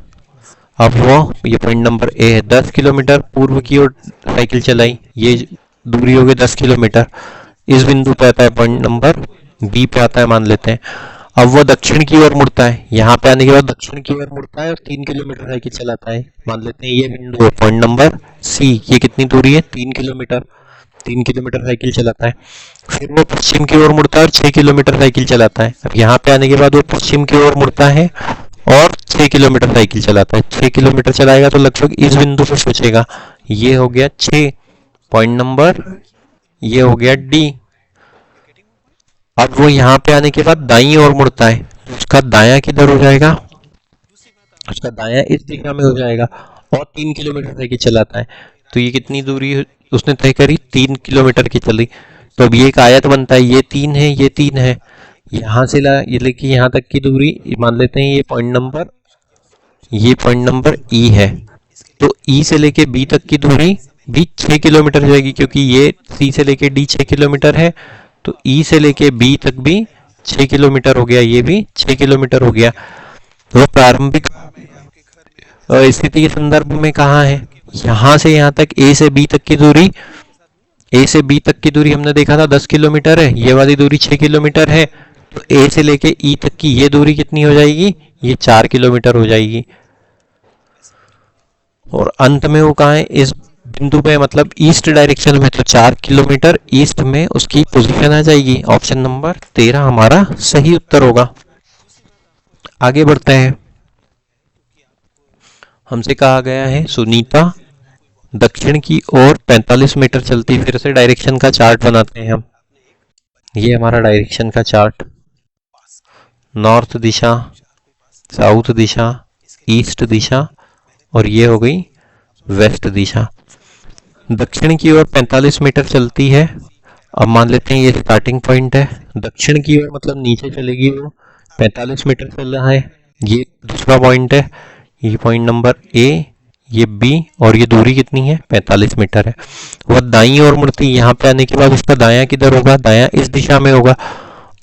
अब वो ये पॉइंट नंबर ए है। 10 किलोमीटर पूर्व की ओर साइकिल चलाई, ये दूरी हो गई 10 किलोमीटर। इस बिंदु पे आता है पॉइंट नंबर बी पे आता है मान लेते हैं। अब वो दक्षिण की ओर मुड़ता है। यहाँ पे आने के बाद दक्षिण की ओर मुड़ता है और 3 किलोमीटर साइकिल चलाता है। मान लेते हैं ये बिंदु है पॉइंट नंबर सी। ये कितनी दूरी है? 3 किलोमीटर। 3 किलोमीटर साइकिल चलाता है। फिर वो पश्चिम की ओर मुड़ता है और 6 किलोमीटर साइकिल चलाता है। अब यहाँ पे आने के बाद वो पश्चिम की ओर मुड़ता है और 6 किलोमीटर साइकिल चलाता है। 6 किलोमीटर चलाएगा तो लगभग इस बिंदु पे पहुंचेगा। ये हो गया 6 पॉइंट नंबर, ये हो गया डी। अब वो यहाँ पे आने के बाद दाईं ओर मुड़ता है तो उसका दायां किधर हो जाएगा? उसका दायां इस दिशा में हो जाएगा और 3 किलोमीटर साइकिल चलाता है। तो ये कितनी दूरी उसने तय करी? 3 किलोमीटर की चली। तो अब ये एक आयत बनता है। ये 3 है, ये 3 है। यहाँ से ये लेके यहाँ तक की दूरी मान लेते हैं ये पॉइंट नंबर ई है। तो ई से लेके बी तक की दूरी भी 6 किलोमीटर जाएगी, क्योंकि ये सी से लेके डी 6 किलोमीटर है। तो ई से लेके बी तक भी 6 किलोमीटर हो गया, ये भी 6 किलोमीटर हो गया। तो प्रारंभिक स्थिति के संदर्भ में कहाँ है? यहाँ से यहाँ तक ए से बी तक की दूरी, ए से बी तक की दूरी हमने देखा था 10 किलोमीटर है। ये वाली दूरी 6 किलोमीटर है। तो ए से लेके ई तक की ये दूरी कितनी हो जाएगी? ये 4 किलोमीटर हो जाएगी। और अंत में वो कहाँ है? इस बिंदु पे, मतलब ईस्ट डायरेक्शन में। तो 4 किलोमीटर ईस्ट में उसकी पोजीशन आ जाएगी। ऑप्शन नंबर 13 हमारा सही उत्तर होगा। आगे बढ़ते हैं। हमसे कहा गया है सुनीता दक्षिण की ओर 45 मीटर चलती। फिर से डायरेक्शन का चार्ट बनाते हैं हम। ये हमारा डायरेक्शन का चार्ट। नॉर्थ दिशा, साउथ दिशा, ईस्ट दिशा और ये हो गई वेस्ट दिशा। दक्षिण की ओर 45 मीटर चलती है। अब मान लेते हैं ये स्टार्टिंग पॉइंट है। दक्षिण की ओर मतलब नीचे चलेगी वो। 45 मीटर चल रहा है। ये दूसरा पॉइंट है। ये पॉइंट नंबर ए, ये बी और ये दूरी कितनी है? 45 मीटर है। वह दाईं ओर मुड़ती है। यहाँ पे आने के बाद उसका दायां किधर होगा? दायां इस दिशा में होगा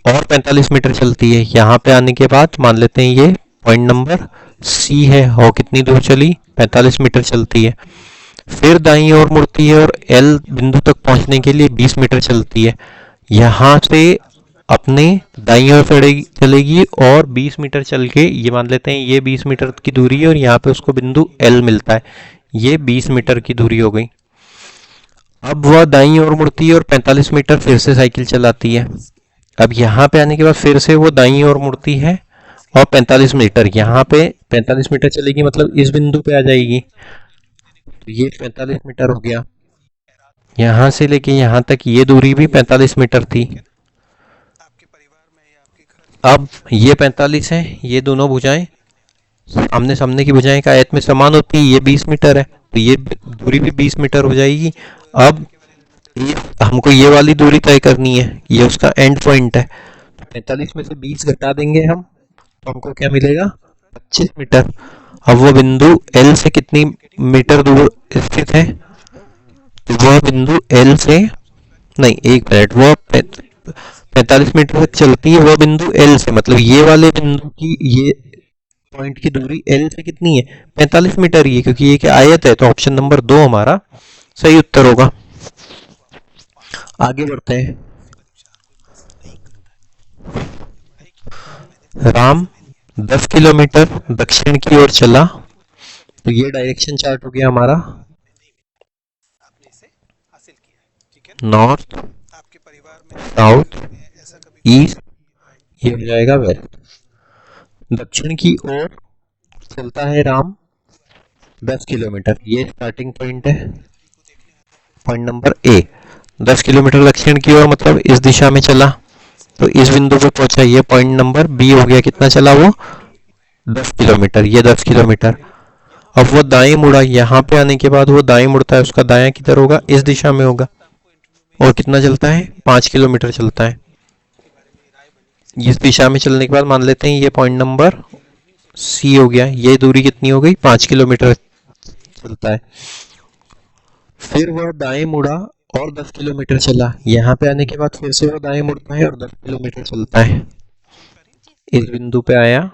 और 45 मीटर चलती है। यहाँ पे आने के बाद मान लेते हैं ये पॉइंट नंबर सी है और कितनी दूर चली? 45 मीटर चलती है। फिर दाईं ओर मुड़ती है और एल बिंदु तक पहुंचने के लिए 20 मीटर चलती है। यहाँ से अपने दाईं ओर चलेगी और 20 मीटर चल के ये मान लेते हैं ये 20 मीटर की दूरी है और यहाँ पे उसको बिंदु एल मिलता है। ये 20 मीटर की दूरी हो गई। अब वह दाईं ओर मुड़ती है और 45 मीटर फिर से साइकिल चलाती है। अब यहाँ पे आने के बाद फिर से वो दाईं ओर मुड़ती है और 45 मीटर यहाँ पे 45 मीटर चलेगी, मतलब इस बिंदु पे आ जाएगी। तो ये 45 मीटर हो गया। यहाँ से लेके यहाँ तक ये दूरी भी 45 मीटर थी। अब ये 45 है। ये दोनों भुजाएं आमने सामने की भुजाएं का आयत में समान होती है। ये 20 मीटर है तो ये दूरी भी 20 मीटर हो जाएगी। अब हमको ये वाली दूरी तय करनी है। ये उसका एंड पॉइंट है। 45 में से 20 घटा देंगे हम तो हमको क्या मिलेगा? 25 मीटर। अब वो बिंदु एल से कितनी मीटर दूर स्थित है? तो वह बिंदु एल से नहीं, एक मिनट, वो 45 मीटर तक चलती है। वह बिंदु एल से मतलब ये वाले बिंदु की ये पॉइंट की दूरी एल से कितनी है? 45 मीटर ही है, क्योंकि ये क्या आयत है। तो ऑप्शन नंबर 2 हमारा सही उत्तर होगा। आगे बढ़ते हैं। राम 10 किलोमीटर दक्षिण की ओर चला। तो ये डायरेक्शन चार्ट हो गया हमारा। नॉर्थ, साउथ, ईस्ट, ये हो जाएगा वेस्ट। दक्षिण की ओर चलता है राम 10 किलोमीटर, ये स्टार्टिंग पॉइंट है, पॉइंट नंबर ए। 10 किलोमीटर दक्षिण की ओर मतलब इस दिशा में चला, तो इस बिंदु पे पहुंचा, ये पॉइंट नंबर बी हो गया। कितना चला वो? 10 किलोमीटर, ये 10 किलोमीटर। अब वो दाएं मुड़ा, यहाँ पे आने के बाद वो दाएं मुड़ता है, उसका दायां किधर होगा? इस दिशा में होगा। और कितना चलता है? 5 किलोमीटर चलता है। इस दिशा में चलने के बाद मान लेते हैं ये पॉइंट नंबर सी हो गया। ये दूरी कितनी हो गई? 5 किलोमीटर चलता है। फिर वह दाएं मुड़ा और 10 किलोमीटर चला। यहाँ पे आने के बाद फिर से वो दाएं मुड़ता है और 10 किलोमीटर चलता है। इस बिंदु पे आया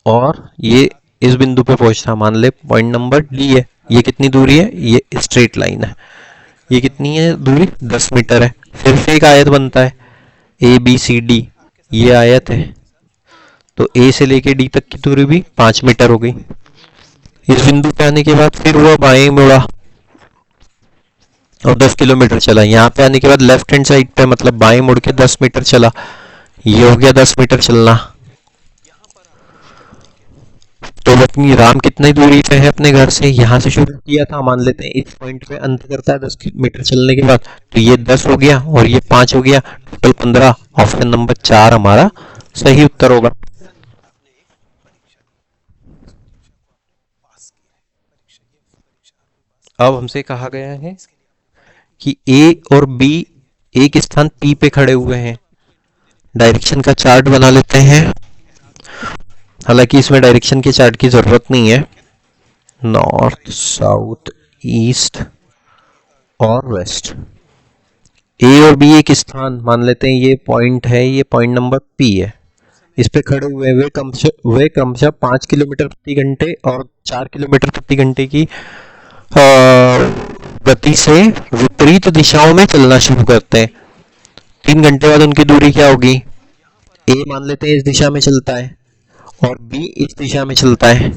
और ये इस बिंदु पे पहुंचता, मान ले पॉइंट नंबर डी है। ये कितनी दूरी है? ये स्ट्रेट लाइन है। ये कितनी है दूरी? 10 मीटर है। फिर से एक आयत बनता है ए बी सी डी, ये आयत है, तो ए से लेके डी तक की दूरी भी 5 मीटर हो गई। इस बिंदु पे आने के बाद फिर वो बाएं मुड़ा और 10 किलोमीटर चला। यहाँ पे आने के बाद लेफ्ट हैंड साइड पे मतलब बाएं मुड़ के 10 मीटर चला। ये हो गया 10 मीटर चलना। तो अपनी राम कितनी दूरी पे है अपने घर से? यहाँ से शुरू किया था, मान लेते हैं इस पॉइंट पे अंत करता है 10 मीटर चलने के बाद, तो ये 10 हो गया और ये 5 हो गया, टोटल 15। ऑप्शन नंबर 4 हमारा सही उत्तर होगा। अब हमसे कहा गया है कि ए और बी एक स्थान पी पे खड़े हुए हैं। डायरेक्शन का चार्ट बना लेते हैं। हालांकि इसमें डायरेक्शन के चार्ट की जरूरत नहीं है। नॉर्थ, साउथ, ईस्ट और वेस्ट, ए और बी एक स्थान मान लेते हैं, ये पॉइंट है, ये पॉइंट नंबर पी है। इस पे खड़े हुए वे क्रमशः 5 किलोमीटर प्रति घंटे और 4 किलोमीटर प्रति घंटे की गति से विपरीत दिशाओं में चलना शुरू करते हैं। 3 घंटे बाद उनकी दूरी क्या होगी? ए मान लेते हैं इस दिशा में चलता है और बी इस दिशा में चलता है।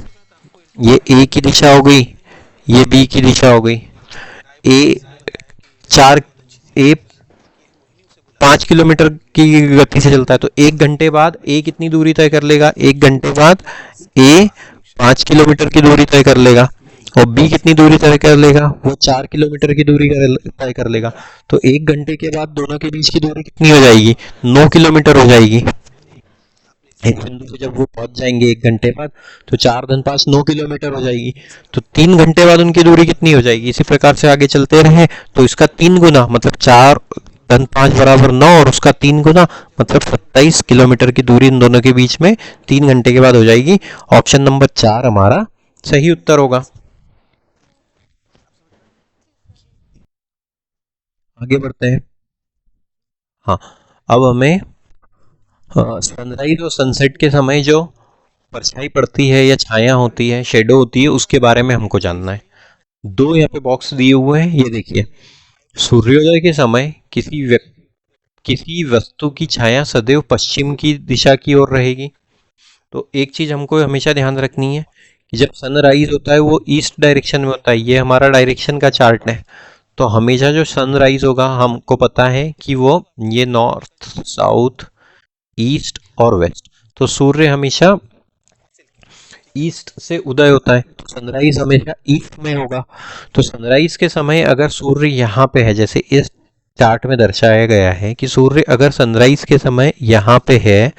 ये ए की दिशा हो गई, ये बी की दिशा हो गई। ए 5 किलोमीटर की गति से चलता है, तो 1 घंटे बाद ए कितनी दूरी तय कर लेगा? 1 घंटे बाद ए 5 किलोमीटर की दूरी तय कर लेगा और बी कितनी दूरी तय कर लेगा? वो 4 किलोमीटर की दूरी तय कर लेगा। तो 1 घंटे के बाद दोनों के बीच की दूरी कितनी हो जाएगी? 9 किलोमीटर हो जाएगी। इस बिंदु से जब वो पहुंच जाएंगे 1 घंटे बाद, तो 4 धन 5 9 किलोमीटर हो जाएगी। तो 3 घंटे बाद उनकी दूरी कितनी हो जाएगी? इसी प्रकार से आगे चलते रहे तो इसका 3 गुना मतलब 4 धन 5 बराबर 9 और उसका 3 गुना मतलब 27 किलोमीटर की दूरी इन दोनों के बीच में 3 घंटे के बाद हो जाएगी। ऑप्शन नंबर 4 हमारा सही उत्तर होगा। आगे बढ़ते हैं। हाँ, अब हमें सनराइज और सनसेट के समय जो परछाई पड़ती है या छाया होती है, शेडो होती है, उसके बारे में हमको जानना है। 2 यहाँ पे बॉक्स दिए हुए हैं, ये देखिए। सूर्योदय के समय किसी वस्तु की छाया सदैव पश्चिम की दिशा की ओर रहेगी। तो एक चीज हमको हमेशा ध्यान रखनी है कि जब सनराइज होता है वो ईस्ट डायरेक्शन में होता है। ये हमारा डायरेक्शन का चार्ट है, तो हमेशा जो सनराइज होगा हमको पता है कि वो ये नॉर्थ, साउथ, ईस्ट और वेस्ट। तो सूर्य हमेशा ईस्ट से उदय होता है, तो सनराइज हमेशा ईस्ट में होगा। तो सनराइज के समय अगर सूर्य यहाँ पे है, जैसे इस चार्ट में दर्शाया गया है कि सूर्य अगर सनराइज के समय यहाँ पे है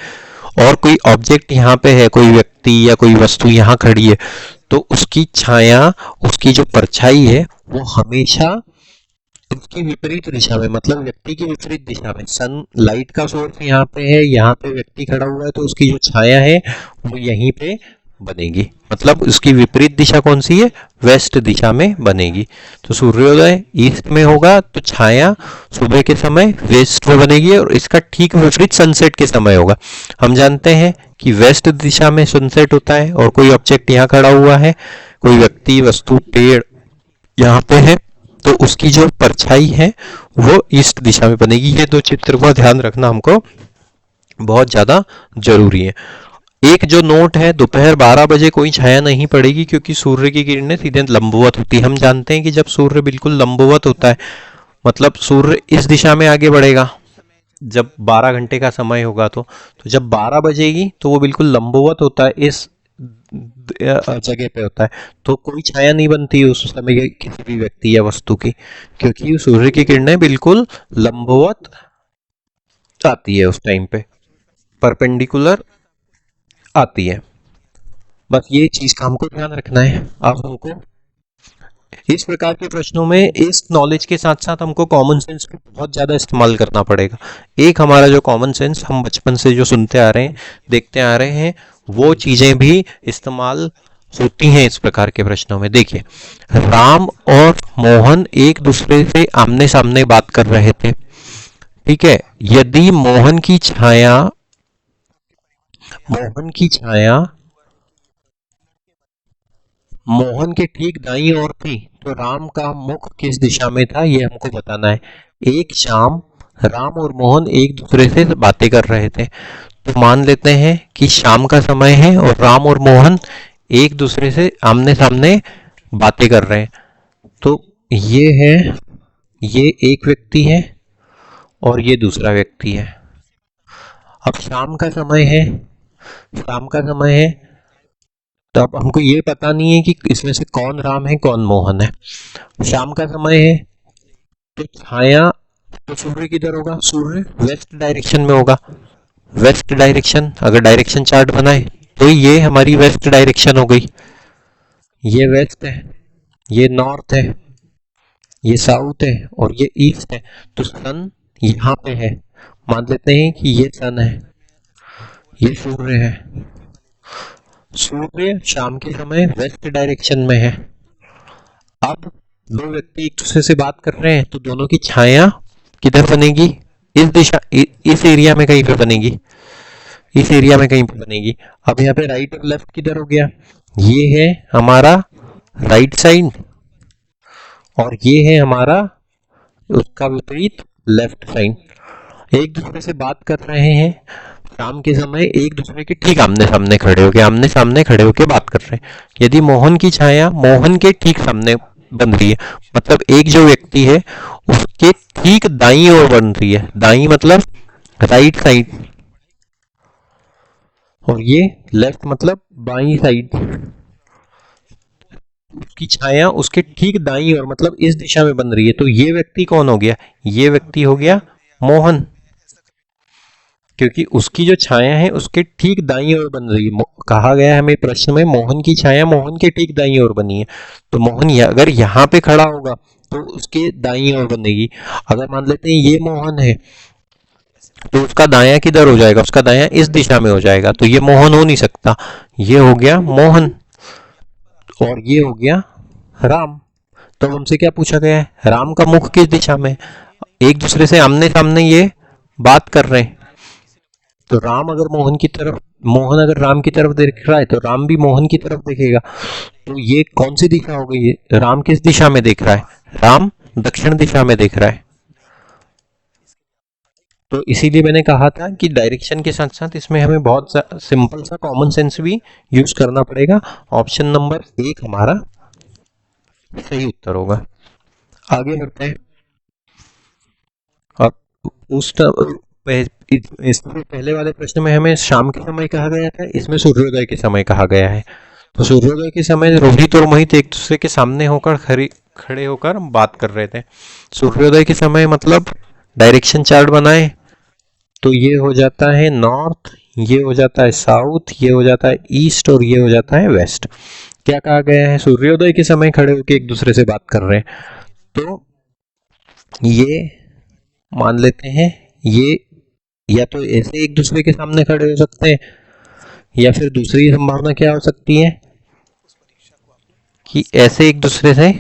और कोई ऑब्जेक्ट यहाँ पे है, कोई व्यक्ति या कोई वस्तु यहाँ खड़ी है, तो उसकी छाया, उसकी जो परछाई है वो हमेशा उसकी विपरीत दिशा में, मतलब व्यक्ति की विपरीत दिशा में। सन लाइट का सोर्स यहाँ पे है, यहाँ पे व्यक्ति खड़ा हुआ है, तो उसकी जो छाया है वो यहीं पे बनेगी। मतलब उसकी विपरीत दिशा कौन सी है? वेस्ट दिशा में बनेगी। तो सूर्योदय ईस्ट में होगा तो छाया सुबह के समय वेस्ट में बनेगी और इसका ठीक विपरीत सनसेट के समय होगा। हम जानते हैं कि वेस्ट दिशा में सनसेट होता है और कोई ऑब्जेक्ट यहाँ खड़ा हुआ है, कोई व्यक्ति, वस्तु, पेड़ यहाँ पे है, तो उसकी जो परछाई है वो ईस्ट दिशा में बनेगी। ये 2 चित्र को ध्यान रखना हमको बहुत ज़्यादा जरूरी है। एक जो नोट है, दोपहर 12 बजे कोई छाया नहीं पड़ेगी क्योंकि सूर्य की किरणें सीधे लंबवत होती है। हम जानते हैं कि जब सूर्य बिल्कुल लंबवत होता है मतलब सूर्य इस दिशा में आगे बढ़ेगा। जब 12 घंटे का समय होगा तो जब 12 बजेगी तो वो बिल्कुल लंबवत होता है, इस जगह पे होता है, तो कोई छाया नहीं बनती उस समय के किसी भी व्यक्ति या वस्तु की, क्योंकि सूर्य की किरणें बिल्कुल लंबवत आती है, उस टाइम पे परपेंडिकुलर आती है। बस ये चीज का हमको ध्यान रखना है। अब हमको इस प्रकार के प्रश्नों में इस नॉलेज के साथ साथ हमको कॉमन सेंस को बहुत ज़्यादा इस्तेमाल करना पड़ेगा। एक हमारा जो कॉमन सेंस हम बचपन से जो सुनते आ रहे हैं, देखते आ रहे हैं, वो चीज़ें भी इस्तेमाल होती हैं इस प्रकार के प्रश्नों में। देखिए, राम और मोहन एक दूसरे से आमने सामने बात कर रहे थे, ठीक है। यदि मोहन की छाया मोहन के ठीक दाईं ओर थी तो राम का मुख किस दिशा में था, ये हमको बताना है। एक शाम राम और मोहन एक दूसरे से बातें कर रहे थे, तो मान लेते हैं कि शाम का समय है और राम और मोहन एक दूसरे से आमने सामने बातें कर रहे हैं। तो ये है, ये एक व्यक्ति है और ये दूसरा व्यक्ति है। अब शाम का समय है, तो अब हमको ये पता नहीं है कि इसमें से कौन राम है कौन मोहन है। शाम का समय है तो छाया, तो सूर्य किधर होगा, सूर्य वेस्ट डायरेक्शन में होगा। वेस्ट डायरेक्शन, अगर डायरेक्शन चार्ट बनाए तो ये हमारी वेस्ट डायरेक्शन हो गई। ये वेस्ट है, ये नॉर्थ है, ये साउथ है और ये ईस्ट है। तो सन यहाँ पे है, मान लेते हैं कि ये सन है, ये सूर्य है। सूर्य शाम के समय वेस्ट डायरेक्शन में है। अब दो व्यक्ति एक दूसरे से बात कर रहे हैं तो दोनों की छाया किधर बनेगी, इस एरिया में कहीं पे बनेगी, इस एरिया में कहीं पे बनेगी। अब यहाँ पे राइट और लेफ्ट किधर हो गया, ये है हमारा राइट साइड और ये है हमारा उसका विपरीत लेफ्ट साइड। एक दूसरे से बात कर रहे हैं शाम के समय, एक दूसरे के ठीक आमने सामने खड़े होके बात कर रहे हैं। यदि मोहन की छाया मोहन के ठीक सामने बन रही है, मतलब एक जो व्यक्ति है उसके ठीक दाईं ओर बन रही है, दाईं मतलब राइट साइड, और ये लेफ्ट मतलब बाईं साइड, उसकी छाया उसके ठीक दाईं ओर मतलब इस दिशा में बन रही है। तो ये व्यक्ति कौन हो गया, ये व्यक्ति हो गया मोहन, क्योंकि उसकी जो छाया है उसके ठीक दाईं ओर बन रही है। कहा गया है हमें प्रश्न में मोहन की छाया मोहन के ठीक दाईं ओर बनी है, तो मोहन अगर यहाँ पे खड़ा होगा तो उसके दाईं ओर बनेगी। अगर मान लेते हैं ये मोहन है तो उसका दायां किधर हो जाएगा, उसका दायां इस दिशा में हो जाएगा, तो ये मोहन हो नहीं सकता, ये हो गया मोहन और ये हो गया राम। तो हमसे क्या पूछा गया है, राम का मुख किस दिशा में, एक दूसरे से आमने सामने ये बात कर रहे हैं, तो मोहन अगर राम की तरफ देख रहा है तो राम भी मोहन की तरफ देखेगा। तो ये कौन सी दिशा हो गई है, राम किस दिशा में देख रहा है, राम दक्षिण दिशा में देख रहा है। तो इसीलिए मैंने कहा था कि डायरेक्शन के साथ साथ इसमें हमें बहुत सिंपल सा कॉमन सेंस भी यूज करना पड़ेगा। ऑप्शन नंबर 1 हमारा सही उत्तर होगा। आगे बढ़ते हैं। अब उस इससे पहले वाले प्रश्न में हमें शाम के समय कहा गया था, इसमें सूर्योदय के समय कहा गया है। तो सूर्योदय के समय रोहित और मोहित एक दूसरे के सामने होकर खड़े होकर बात कर रहे थे। सूर्योदय के समय मतलब डायरेक्शन चार्ट बनाए तो ये हो जाता है नॉर्थ, ये हो जाता है साउथ, ये हो जाता है ईस्ट और ये हो जाता है वेस्ट। क्या कहा गया है, सूर्योदय के समय खड़े होकर एक दूसरे से बात कर रहे हैं, तो ये मान लेते हैं ये या तो ऐसे एक दूसरे के सामने खड़े हो सकते हैं, या फिर दूसरी संभावना क्या हो सकती है कि ऐसे एक दूसरे से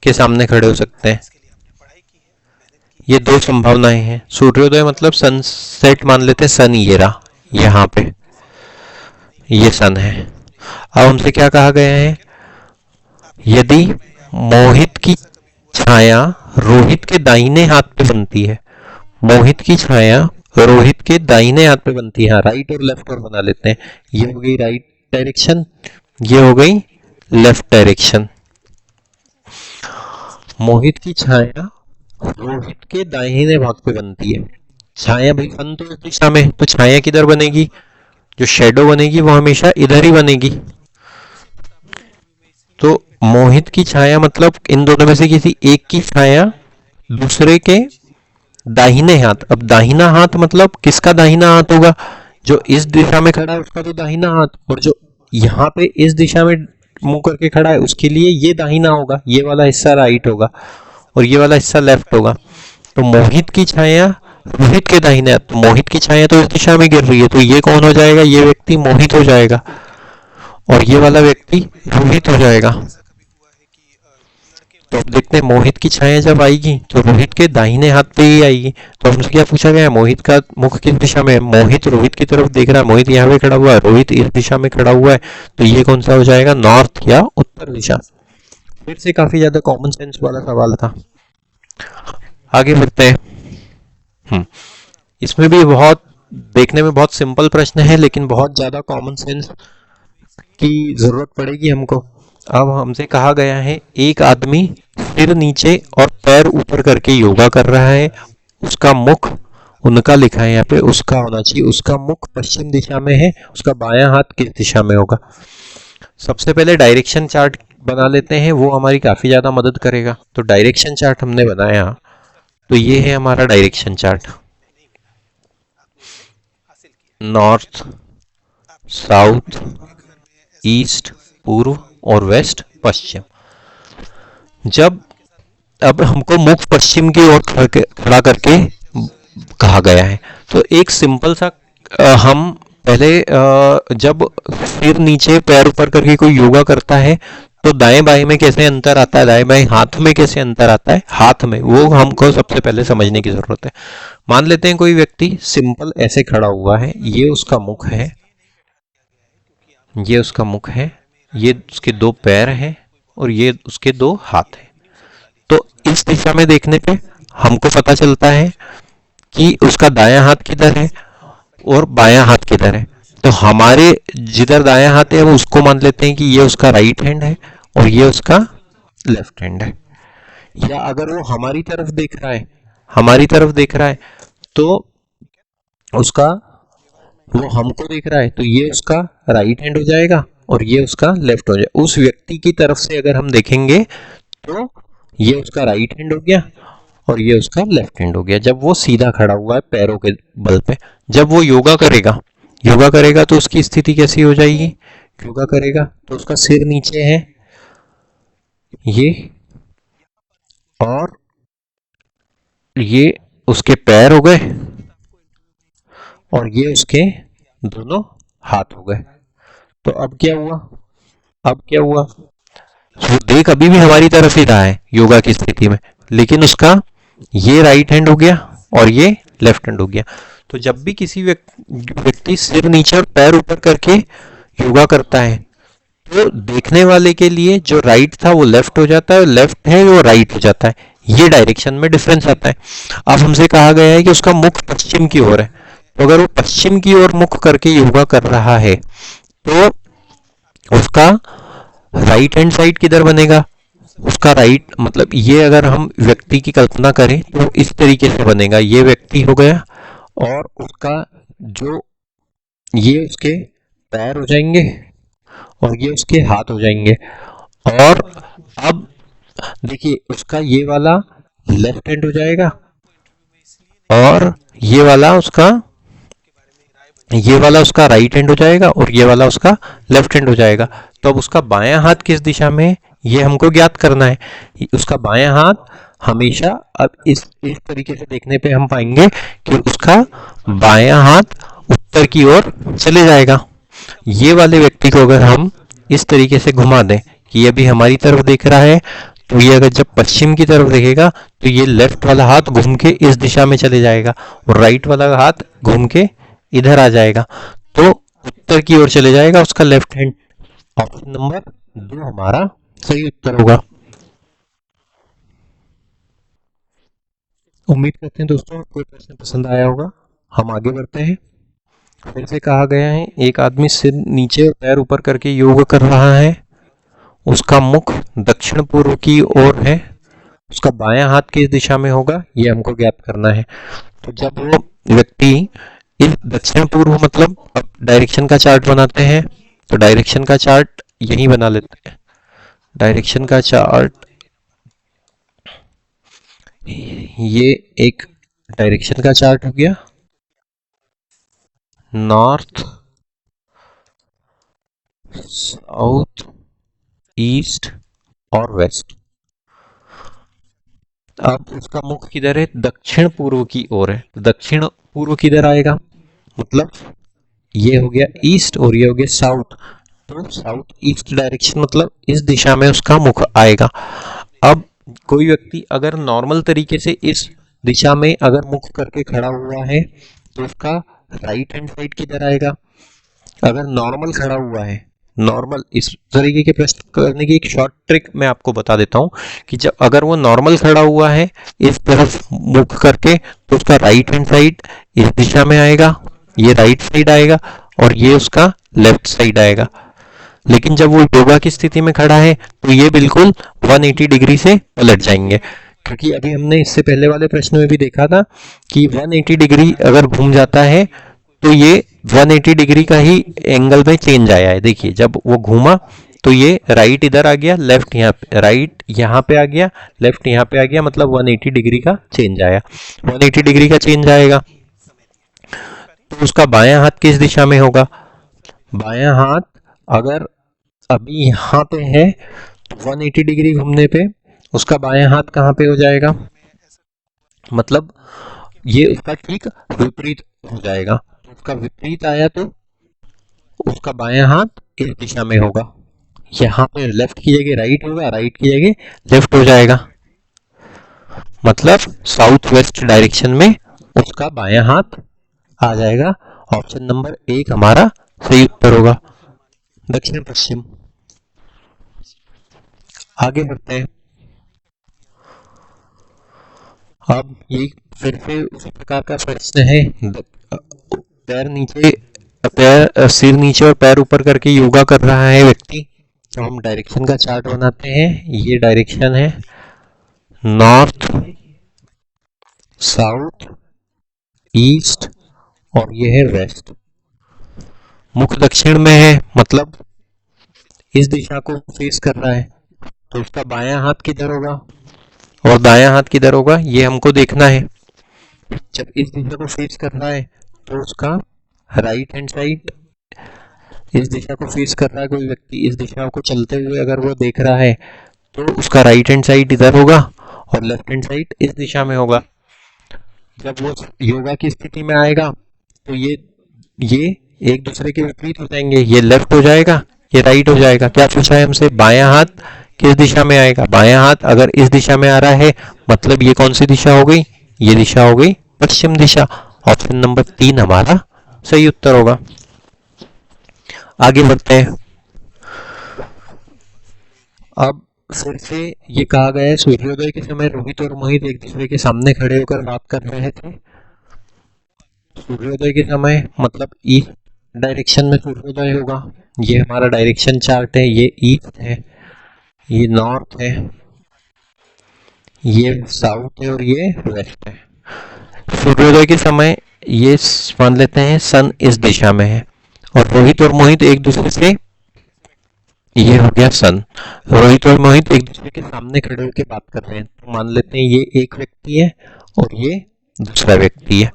के सामने खड़े हो सकते हैं। ये दो संभावनाएं हैं। सूर्योदय मतलब सनसेट मान लेते हैं, सन ये रहा, यहाँ पे ये सन है। अब हमसे क्या कहा गया है, यदि मोहित की छाया रोहित के दाहिने हाथ पे बनती है, मोहित की छाया रोहित के दाहिने हाथ पे बनती है। राइट और लेफ्ट और बना लेते हैं। ये हो गई राइट डायरेक्शन, ये हो गई लेफ्ट डायरेक्शन। मोहित की छाया रोहित के दाहिने भाग पे बनती है। छाया भाई फन तो इस दिशा में, तो छाया किधर बनेगी, जो शेडो बनेगी वो हमेशा इधर ही बनेगी। तो मोहित की छाया मतलब इन दोनों में से किसी एक की छाया दूसरे के दाहिने हाथ। अब दाहिना हाथ मतलब किसका दाहिना हाथ होगा, जो इस दिशा में खड़ा है उसका तो दाहिना हाथ, और जो यहाँ पे इस दिशा में मुंह करके खड़ा है उसके लिए ये दाहिना होगा, ये वाला हिस्सा राइट होगा और ये वाला हिस्सा लेफ्ट होगा। तो मोहित की छाया रोहित के दाहिने हाथ, तो मोहित की छाया तो इस दिशा में गिर रही है, तो ये कौन हो जाएगा, ये व्यक्ति मोहित हो जाएगा और ये वाला व्यक्ति रोहित हो जाएगा। तो अब देखते हैं मोहित की छाया जब आएगी तो रोहित के दाहिने हाथ पे ही आएगी। तो हमसे क्या पूछा गया है, मोहित का मुख किस दिशा में है, मोहित रोहित की तरफ देख रहा है, मोहित यहाँ पे खड़ा हुआ है, रोहित इस दिशा में खड़ा हुआ है, तो ये कौन सा हो जाएगा, नॉर्थ या उत्तर दिशा। फिर से काफी ज्यादा कॉमन सेंस वाला सवाल था। आगे बढ़ते हैं। इसमें भी बहुत देखने में बहुत सिंपल प्रश्न है लेकिन बहुत ज्यादा कॉमन सेंस की जरूरत पड़ेगी हमको। अब हमसे कहा गया है एक आदमी सिर नीचे और पैर ऊपर करके योगा कर रहा है, उसका मुख, उनका लिखा है यहाँ पे, उसका होना चाहिए, उसका मुख पश्चिम दिशा में है, उसका बायां हाथ किस दिशा में होगा। सबसे पहले डायरेक्शन चार्ट बना लेते हैं, वो हमारी काफी ज्यादा मदद करेगा। तो डायरेक्शन चार्ट हमने बनाया, तो ये है हमारा direction chart. North, south, east पूर्व और वेस्ट पश्चिम। जब अब हमको मुख पश्चिम की ओर खड़ा करके कहा गया है, तो एक सिंपल सा हम पहले जब सिर नीचे पैर ऊपर करके कोई योगा करता है तो दाएं बाएं में कैसे अंतर आता है, दाएं बाएं हाथ में कैसे अंतर आता है, हाथ में, वो हमको सबसे पहले समझने की जरूरत है। मान लेते हैं कोई व्यक्ति सिंपल ऐसे खड़ा हुआ है, ये उसका मुख है, ये उसका मुख है, ये उसके दो पैर हैं और ये उसके दो हाथ हैं। तो इस दिशा में देखने पे हमको पता चलता है कि उसका दायां हाथ किधर है और बायां हाथ किधर है। तो हमारे जिधर दायां हाथ है हम उसको मान लेते हैं कि ये उसका राइट हैंड है और ये उसका लेफ्ट हैंड है। या अगर वो हमारी तरफ देख रहा है, हमारी तरफ देख रहा है तो उसका, वो हमको देख रहा है तो ये उसका राइट हैंड हो जाएगा और ये उसका लेफ्ट हो जाएगा। उस व्यक्ति की तरफ से अगर हम देखेंगे तो ये उसका राइट हैंड हो गया और ये उसका लेफ्ट हैंड हो गया, जब वो सीधा खड़ा हुआ है पैरों के बल पे। जब वो योगा करेगा, योगा करेगा तो उसकी स्थिति कैसी हो जाएगी, योगा करेगा तो उसका सिर नीचे है ये, और ये उसके पैर हो गए और ये उसके दोनों हाथ हो गए। तो अब क्या हुआ, अब क्या हुआ, वो देख अभी भी हमारी तरफ ही रहा है योगा की स्थिति में, लेकिन उसका ये राइट हैंड हो गया और ये लेफ्ट हैंड हो गया। तो जब भी किसी व्यक्ति सिर नीचे और पैर ऊपर करके योगा करता है तो देखने वाले के लिए जो राइट था वो लेफ्ट हो जाता है और लेफ्ट है वो राइट हो जाता है। ये डायरेक्शन में डिफरेंस आता है। अब हमसे कहा गया है कि उसका मुख पश्चिम की ओर है, तो अगर वो पश्चिम की ओर मुख करके योगा कर रहा है तो उसका राइट हैंड साइड किधर बनेगा, उसका राइट मतलब ये अगर हम व्यक्ति की कल्पना करें तो इस तरीके से बनेगा, ये व्यक्ति हो गया और उसका जो, ये उसके पैर हो जाएंगे और ये उसके हाथ हो जाएंगे। और अब देखिए उसका ये वाला लेफ्ट हैंड हो जाएगा और ये वाला उसका राइट हैंड हो जाएगा और ये वाला उसका लेफ्ट हैंड हो जाएगा। तो अब उसका बायां हाथ किस दिशा में है ये हमको ज्ञात करना है। उसका बायां हाथ हमेशा, अब इस तरीके से देखने पे हम पाएंगे कि उसका बायां हाथ उत्तर की ओर चले जाएगा। ये वाले व्यक्ति को अगर हम इस तरीके से घुमा दें कि ये भी हमारी तरफ देख रहा है, तो ये अगर जब पश्चिम की तरफ देखेगा तो ये लेफ्ट वाला हाथ घूम के इस दिशा में चले जाएगा और राइट वाला हाथ घूम के इधर आ जाएगा, तो उत्तर की ओर चले जाएगा उसका लेफ्ट हैंड। ऑप्शन नंबर 2 हमारा सही उत्तर होगा। उम्मीद करते हैं दोस्तों आपको प्रश्न पसंद आया होगा। हम आगे बढ़ते हैं। फिर से कहा गया है एक आदमी सिर नीचे और पैर ऊपर करके योग कर रहा है, उसका मुख दक्षिण पूर्व की ओर है, उसका बायां हाथ किस दिशा में होगा, ये हमको ज्ञात करना है। तो जब वो व्यक्ति इस दक्षिण पूर्व मतलब अब डायरेक्शन का चार्ट बनाते हैं, तो डायरेक्शन का चार्ट यही बना लेते हैं। डायरेक्शन का चार्ट ये एक डायरेक्शन का चार्ट हो गया, नॉर्थ, साउथ, ईस्ट और वेस्ट। अब उसका मुख किधर है, दक्षिण पूर्व की ओर है। दक्षिण पूर्व किधर आएगा, मतलब ये हो गया ईस्ट और ये हो गया साउथ, तो साउथ ईस्ट डायरेक्शन मतलब इस दिशा में उसका मुख आएगा। अब कोई व्यक्ति अगर नॉर्मल तरीके से इस दिशा में अगर मुख करके खड़ा हुआ है तो उसका राइट हैंड साइड किधर आएगा। अगर नॉर्मल खड़ा हुआ है, नॉर्मल इस तरीके के प्रश्न करने की एक शॉर्ट ट्रिक मैं आपको बता देता हूँ कि जब अगर वो नॉर्मल खड़ा हुआ है इस तरफ मुख करके, तो उसका राइट हैंड साइड इस दिशा में आएगा, ये राइट साइड आएगा और ये उसका लेफ्ट साइड आएगा। लेकिन जब वो योगा की स्थिति में खड़ा है तो ये बिल्कुल 180 डिग्री से पलट जाएंगे, क्योंकि अभी हमने इससे पहले वाले प्रश्न में भी देखा था कि 180 डिग्री अगर घूम जाता है तो ये 180 डिग्री का ही एंगल में चेंज आया है। देखिए जब वो घूमा तो ये राइट इधर आ गया, लेफ्ट यहाँ पे, राइट यहाँ पे आ गया, लेफ्ट यहाँ पे आ गया, मतलब 180 डिग्री का चेंज आया। 180 डिग्री का चेंज आएगा तो उसका बायां हाथ किस दिशा में होगा। बायां हाथ अगर अभी यहाँ पे है तो 180 डिग्री घूमने पे उसका बायां हाथ कहाँ पे हो जाएगा, मतलब ये उसका ठीक विपरीत हो जाएगा। उसका विपरीत आया तो उसका बायां हाथ इस दिशा में होगा, यहाँ पे लेफ्ट की जगह राइट होगा, राइट की जगह लेफ्ट हो जाएगा, मतलब साउथ वेस्ट डायरेक्शन में उसका बायां हाथ आ जाएगा। ऑप्शन नंबर 1 हमारा सही उत्तर होगा, दक्षिण पश्चिम। आगे बढ़ते हैं। अब ये फिर से उसी प्रकार का प्रश्न है, पैर नीचे, पैर सिर नीचे और पैर ऊपर करके योगा कर रहा है व्यक्ति। तो हम डायरेक्शन का चार्ट बनाते हैं, ये डायरेक्शन है नॉर्थ, साउथ, ईस्ट और ये है वेस्ट। मुख दक्षिण में है, मतलब इस दिशा को फेस कर रहा है, तो उसका बायां हाथ किधर होगा और दायां हाथ किधर होगा, ये हमको देखना है। जब इस दिशा को फेस कर रहा है तो उसका राइट हैंड साइड इस दिशा को फेस कर रहा है। कोई व्यक्ति इस दिशा को चलते हुए अगर वो देख रहा है तो उसका राइट हैंड साइड इधर होगा और लेफ्ट हैंड साइड इस दिशा में होगा। जब वो योगा की स्थिति में आएगा तो ये एक दूसरे के विपरीत हो जाएंगे, ये लेफ्ट हो जाएगा, ये राइट हो जाएगा। क्या पूछा है हमसे, बायां हाथ किस दिशा में आएगा। बायां हाथ अगर इस दिशा में आ रहा है मतलब ये कौन सी दिशा हो गई, ये दिशा हो गई पश्चिम दिशा। ऑप्शन नंबर 3 हमारा सही उत्तर होगा। आगे बढ़ते हैं। अब फिर से ये कहा गया है सूर्योदय के समय रोहित और मोहित एक दूसरे के सामने खड़े होकर बात कर रहे थे। सूर्योदय के समय मतलब ईस्ट डायरेक्शन में सूर्योदय होगा। ये हमारा डायरेक्शन चार्ट है, ये ईस्ट है, ये नॉर्थ है, ये साउथ है और ये वेस्ट है। सूर्योदय के समय ये मान लेते हैं सन इस दिशा में है और रोहित और मोहित एक दूसरे से, ये हो गया सन, रोहित और मोहित एक दूसरे के सामने खड़े होकर बात कर रहे हैं, तो मान लेते हैं ये एक व्यक्ति है और ये दूसरा व्यक्ति है।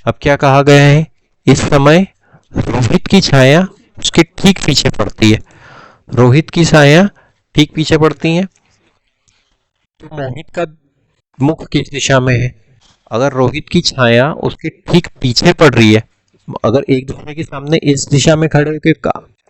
अब क्या कहा गया है, इस समय रोहित की छाया उसके ठीक पीछे पड़ती है, रोहित की छाया ठीक पीछे पड़ती है, तो मोहित का मुख किस दिशा में है। अगर रोहित की छाया उसके ठीक पीछे पड़ रही है, अगर एक दूसरे के सामने इस दिशा में खड़े होकर,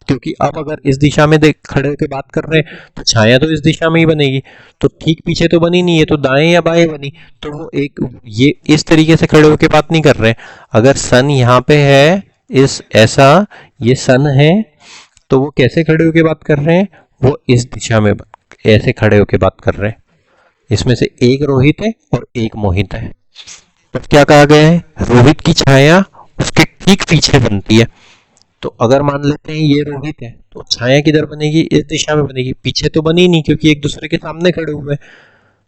क्योंकि अब अगर इस दिशा में देख खड़े होकर बात कर रहे हैं तो छाया तो इस दिशा में ही बनेगी, तो ठीक पीछे तो बनी नहीं है, तो दाएं या बाएं बनी, तो वो एक ये इस तरीके से खड़े होकर बात नहीं कर रहे हैं। अगर सन यहाँ पे है इस ऐसा, ये सन है, तो वो कैसे खड़े होकर बात कर रहे हैं, वो इस दिशा में ऐसे खड़े होकर बात कर रहे हैं। इसमें से एक रोहित है और एक मोहित है। तो क्या कहा गया है, रोहित की छाया ठीक पीछे बनती है। तो अगर मान लेते हैं ये रोहित है, तो छाया किधर बनेगी, इस दिशा में बनेगी, पीछे तो बनी नहीं क्योंकि एक दूसरे के सामने खड़े हुए हैं,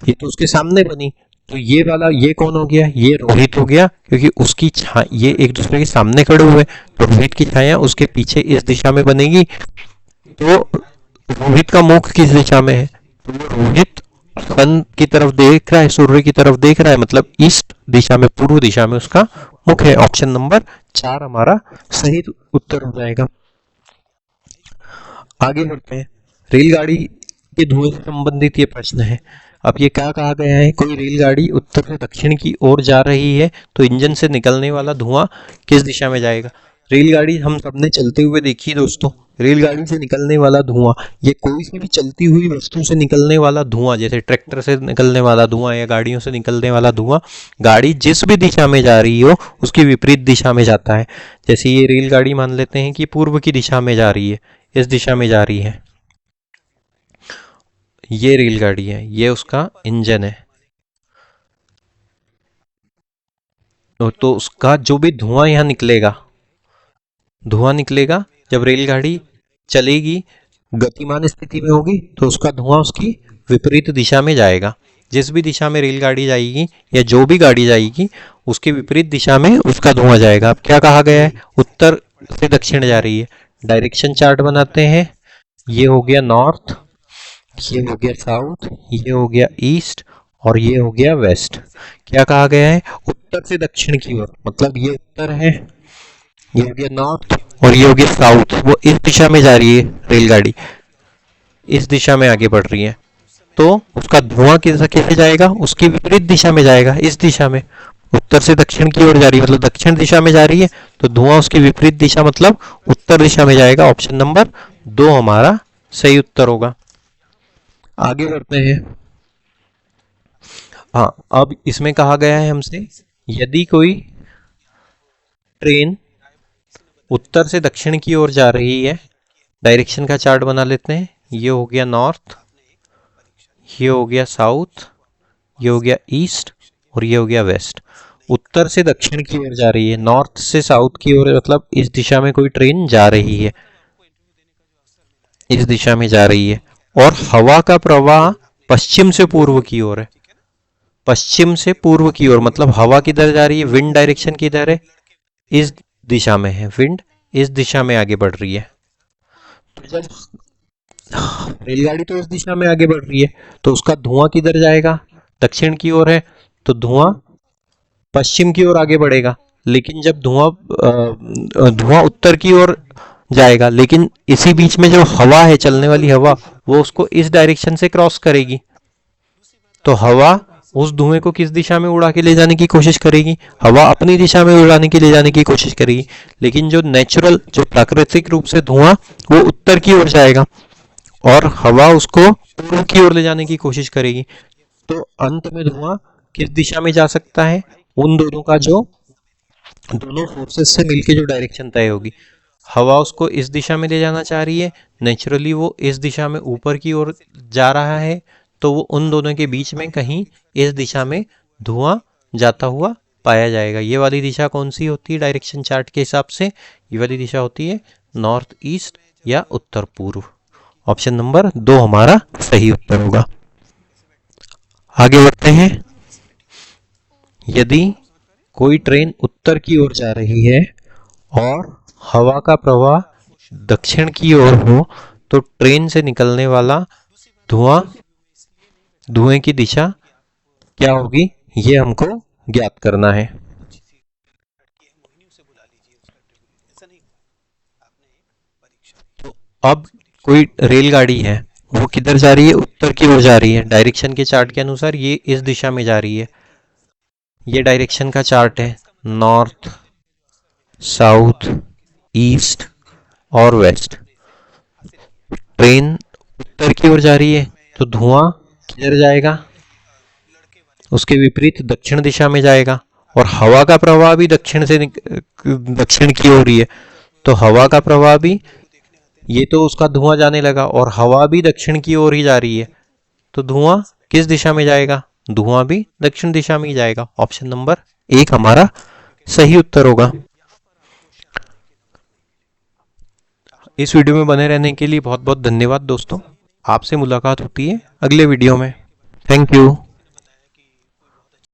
ये तो उसके सामने बनी। तो ये वाला ये कौन हो गया, ये रोहित हो गया, क्योंकि उसकी छाया, ये एक दूसरे के सामने खड़े हुए, तो रोहित की छाया उसके पीछे इस दिशा में बनेगी। तो रोहित का मुख किस दिशा में है, तो वो रोहित सन की तरफ देख रहा है, सूर्य की तरफ देख रहा है, मतलब ईस्ट दिशा में, पूर्व दिशा में उसका मुख है। ऑप्शन नंबर 4 हमारा सही उत्तर हो जाएगा। आगे बढ़ते हैं, रेलगाड़ी के धुएं से संबंधित ये प्रश्न है। अब ये क्या कहा गया है, कोई रेलगाड़ी उत्तर से दक्षिण की ओर जा रही है तो इंजन से निकलने वाला धुआं किस दिशा में जाएगा। रेलगाड़ी हम सबने चलते हुए देखी दोस्तों, रेलगाड़ी से निकलने वाला धुआं, ये कोई सी भी चलती हुई वस्तु से निकलने वाला धुआं, जैसे ट्रैक्टर से निकलने वाला धुआं या गाड़ियों से निकलने वाला धुआं, गाड़ी जिस भी दिशा में जा रही हो उसकी विपरीत दिशा में जाता है। जैसे ये रेलगाड़ी मान लेते हैं कि पूर्व की दिशा में जा रही है, इस दिशा में जा रही है, ये रेलगाड़ी है, ये उसका इंजन है। तो उसका जो भी धुआं यहाँ निकलेगा, धुआं निकलेगा जब रेलगाड़ी चलेगी, गतिमान स्थिति में होगी, तो उसका धुआं उसकी विपरीत दिशा में जाएगा। जिस भी दिशा में रेलगाड़ी जाएगी या जो भी गाड़ी जाएगी उसकी विपरीत दिशा में उसका धुआं जाएगा। अब क्या कहा गया है, उत्तर से दक्षिण जा रही है, डायरेक्शन चार्ट बनाते हैं। ये हो गया नॉर्थ, ये हो गया साउथ, ये हो गया ईस्ट और ये हो गया वेस्ट। क्या कहा गया है, उत्तर से दक्षिण की ओर, मतलब ये उत्तर है, ये हो गया नॉर्थ और ये हो गया साउथ। वो इस दिशा में जा रही है रेलगाड़ी, इस दिशा में आगे बढ़ रही है, तो उसका धुआं कैसे जाएगा, उसकी विपरीत दिशा में जाएगा, इस दिशा में। उत्तर से दक्षिण की ओर जा रही है मतलब दक्षिण दिशा में जा रही है, तो धुआं उसकी विपरीत दिशा मतलब उत्तर दिशा में जाएगा। ऑप्शन नंबर 2 हमारा सही उत्तर होगा। आगे बढ़ते हैं। हाँ, अब इसमें कहा गया है हमसे, यदि कोई ट्रेन उत्तर से दक्षिण की ओर जा रही है, डायरेक्शन का चार्ट बना लेते हैं। ये हो गया नॉर्थ, ये हो गया साउथ, ये हो गया ईस्ट और ये हो गया वेस्ट। उत्तर से दक्षिण की ओर जा रही है, नॉर्थ से साउथ की ओर, मतलब इस दिशा में कोई ट्रेन जा रही है, इस दिशा में जा रही है, और हवा का प्रवाह पश्चिम से पूर्व की ओर है, पश्चिम से पूर्व की ओर, मतलब हवा किधर जा रही है, विंड डायरेक्शन किधर है, इस दिशा में है, विंड इस दिशा में आगे बढ़ रही है। तो जब रेलगाड़ी तो इस दिशा में आगे बढ़ रही है, तो उसका धुआं किधर जाएगा, दक्षिण की ओर है, तो धुआं पश्चिम की ओर आगे बढ़ेगा। लेकिन जब धुआं उत्तर की ओर जाएगा, लेकिन इसी बीच में जो हवा है, चलने वाली हवा, वो उसको इस डायरेक्शन से क्रॉस करेगी, तो हवा उस धुएं को किस दिशा में उड़ा के ले जाने की कोशिश करेगी, हवा अपनी दिशा में उड़ाने के ले जाने की कोशिश करेगी। लेकिन जो नेचुरल, जो प्राकृतिक रूप से धुआं, वो उत्तर की ओर जाएगा और हवा उसको पूर्व की ओर ले जाने की कोशिश करेगी। तो अंत में धुआं किस दिशा में जा सकता है, उन दोनों का जो, दोनों फोर्सेस से मिलके जो डायरेक्शन तय होगी। हवा उसको इस दिशा में ले जाना चाह रही है, नेचुरली वो इस दिशा में ऊपर की ओर जा रहा है, तो वो उन दोनों के बीच में कहीं इस दिशा में धुआं जाता हुआ पाया जाएगा। ये वाली दिशा कौन सी होती है डायरेक्शन चार्ट के हिसाब से, ये वाली दिशा होती है नॉर्थ ईस्ट या उत्तर पूर्व। ऑप्शन नंबर 2 हमारा सही उत्तर होगा। आगे बढ़ते हैं, यदि कोई ट्रेन उत्तर की ओर जा रही है और हवा का प्रवाह दक्षिण की ओर हो, तो ट्रेन से निकलने वाला धुएं की दिशा क्या होगी, ये हमको ज्ञात करना है। तो अब कोई रेलगाड़ी है, वो किधर जा रही है, उत्तर की ओर जा रही है, डायरेक्शन के चार्ट के अनुसार ये इस दिशा में जा रही है, ये डायरेक्शन का चार्ट है, नॉर्थ साउथ ईस्ट और वेस्ट। ट्रेन उत्तर की ओर जा रही है, तो धुआं किधर जाएगा, उसके विपरीत दक्षिण दिशा में जाएगा, और हवा का प्रवाह भी दक्षिण की ओर ही है, तो हवा का प्रवाह भी, ये तो उसका धुआं जाने लगा और हवा भी दक्षिण की ओर ही जा रही है, तो धुआं किस दिशा में जाएगा, धुआं भी दक्षिण दिशा में ही जाएगा। ऑप्शन नंबर 1 हमारा सही उत्तर होगा। इस वीडियो में बने रहने के लिए बहुत बहुत धन्यवाद दोस्तों। आपसे मुलाकात होती है अगले वीडियो में। Thank you.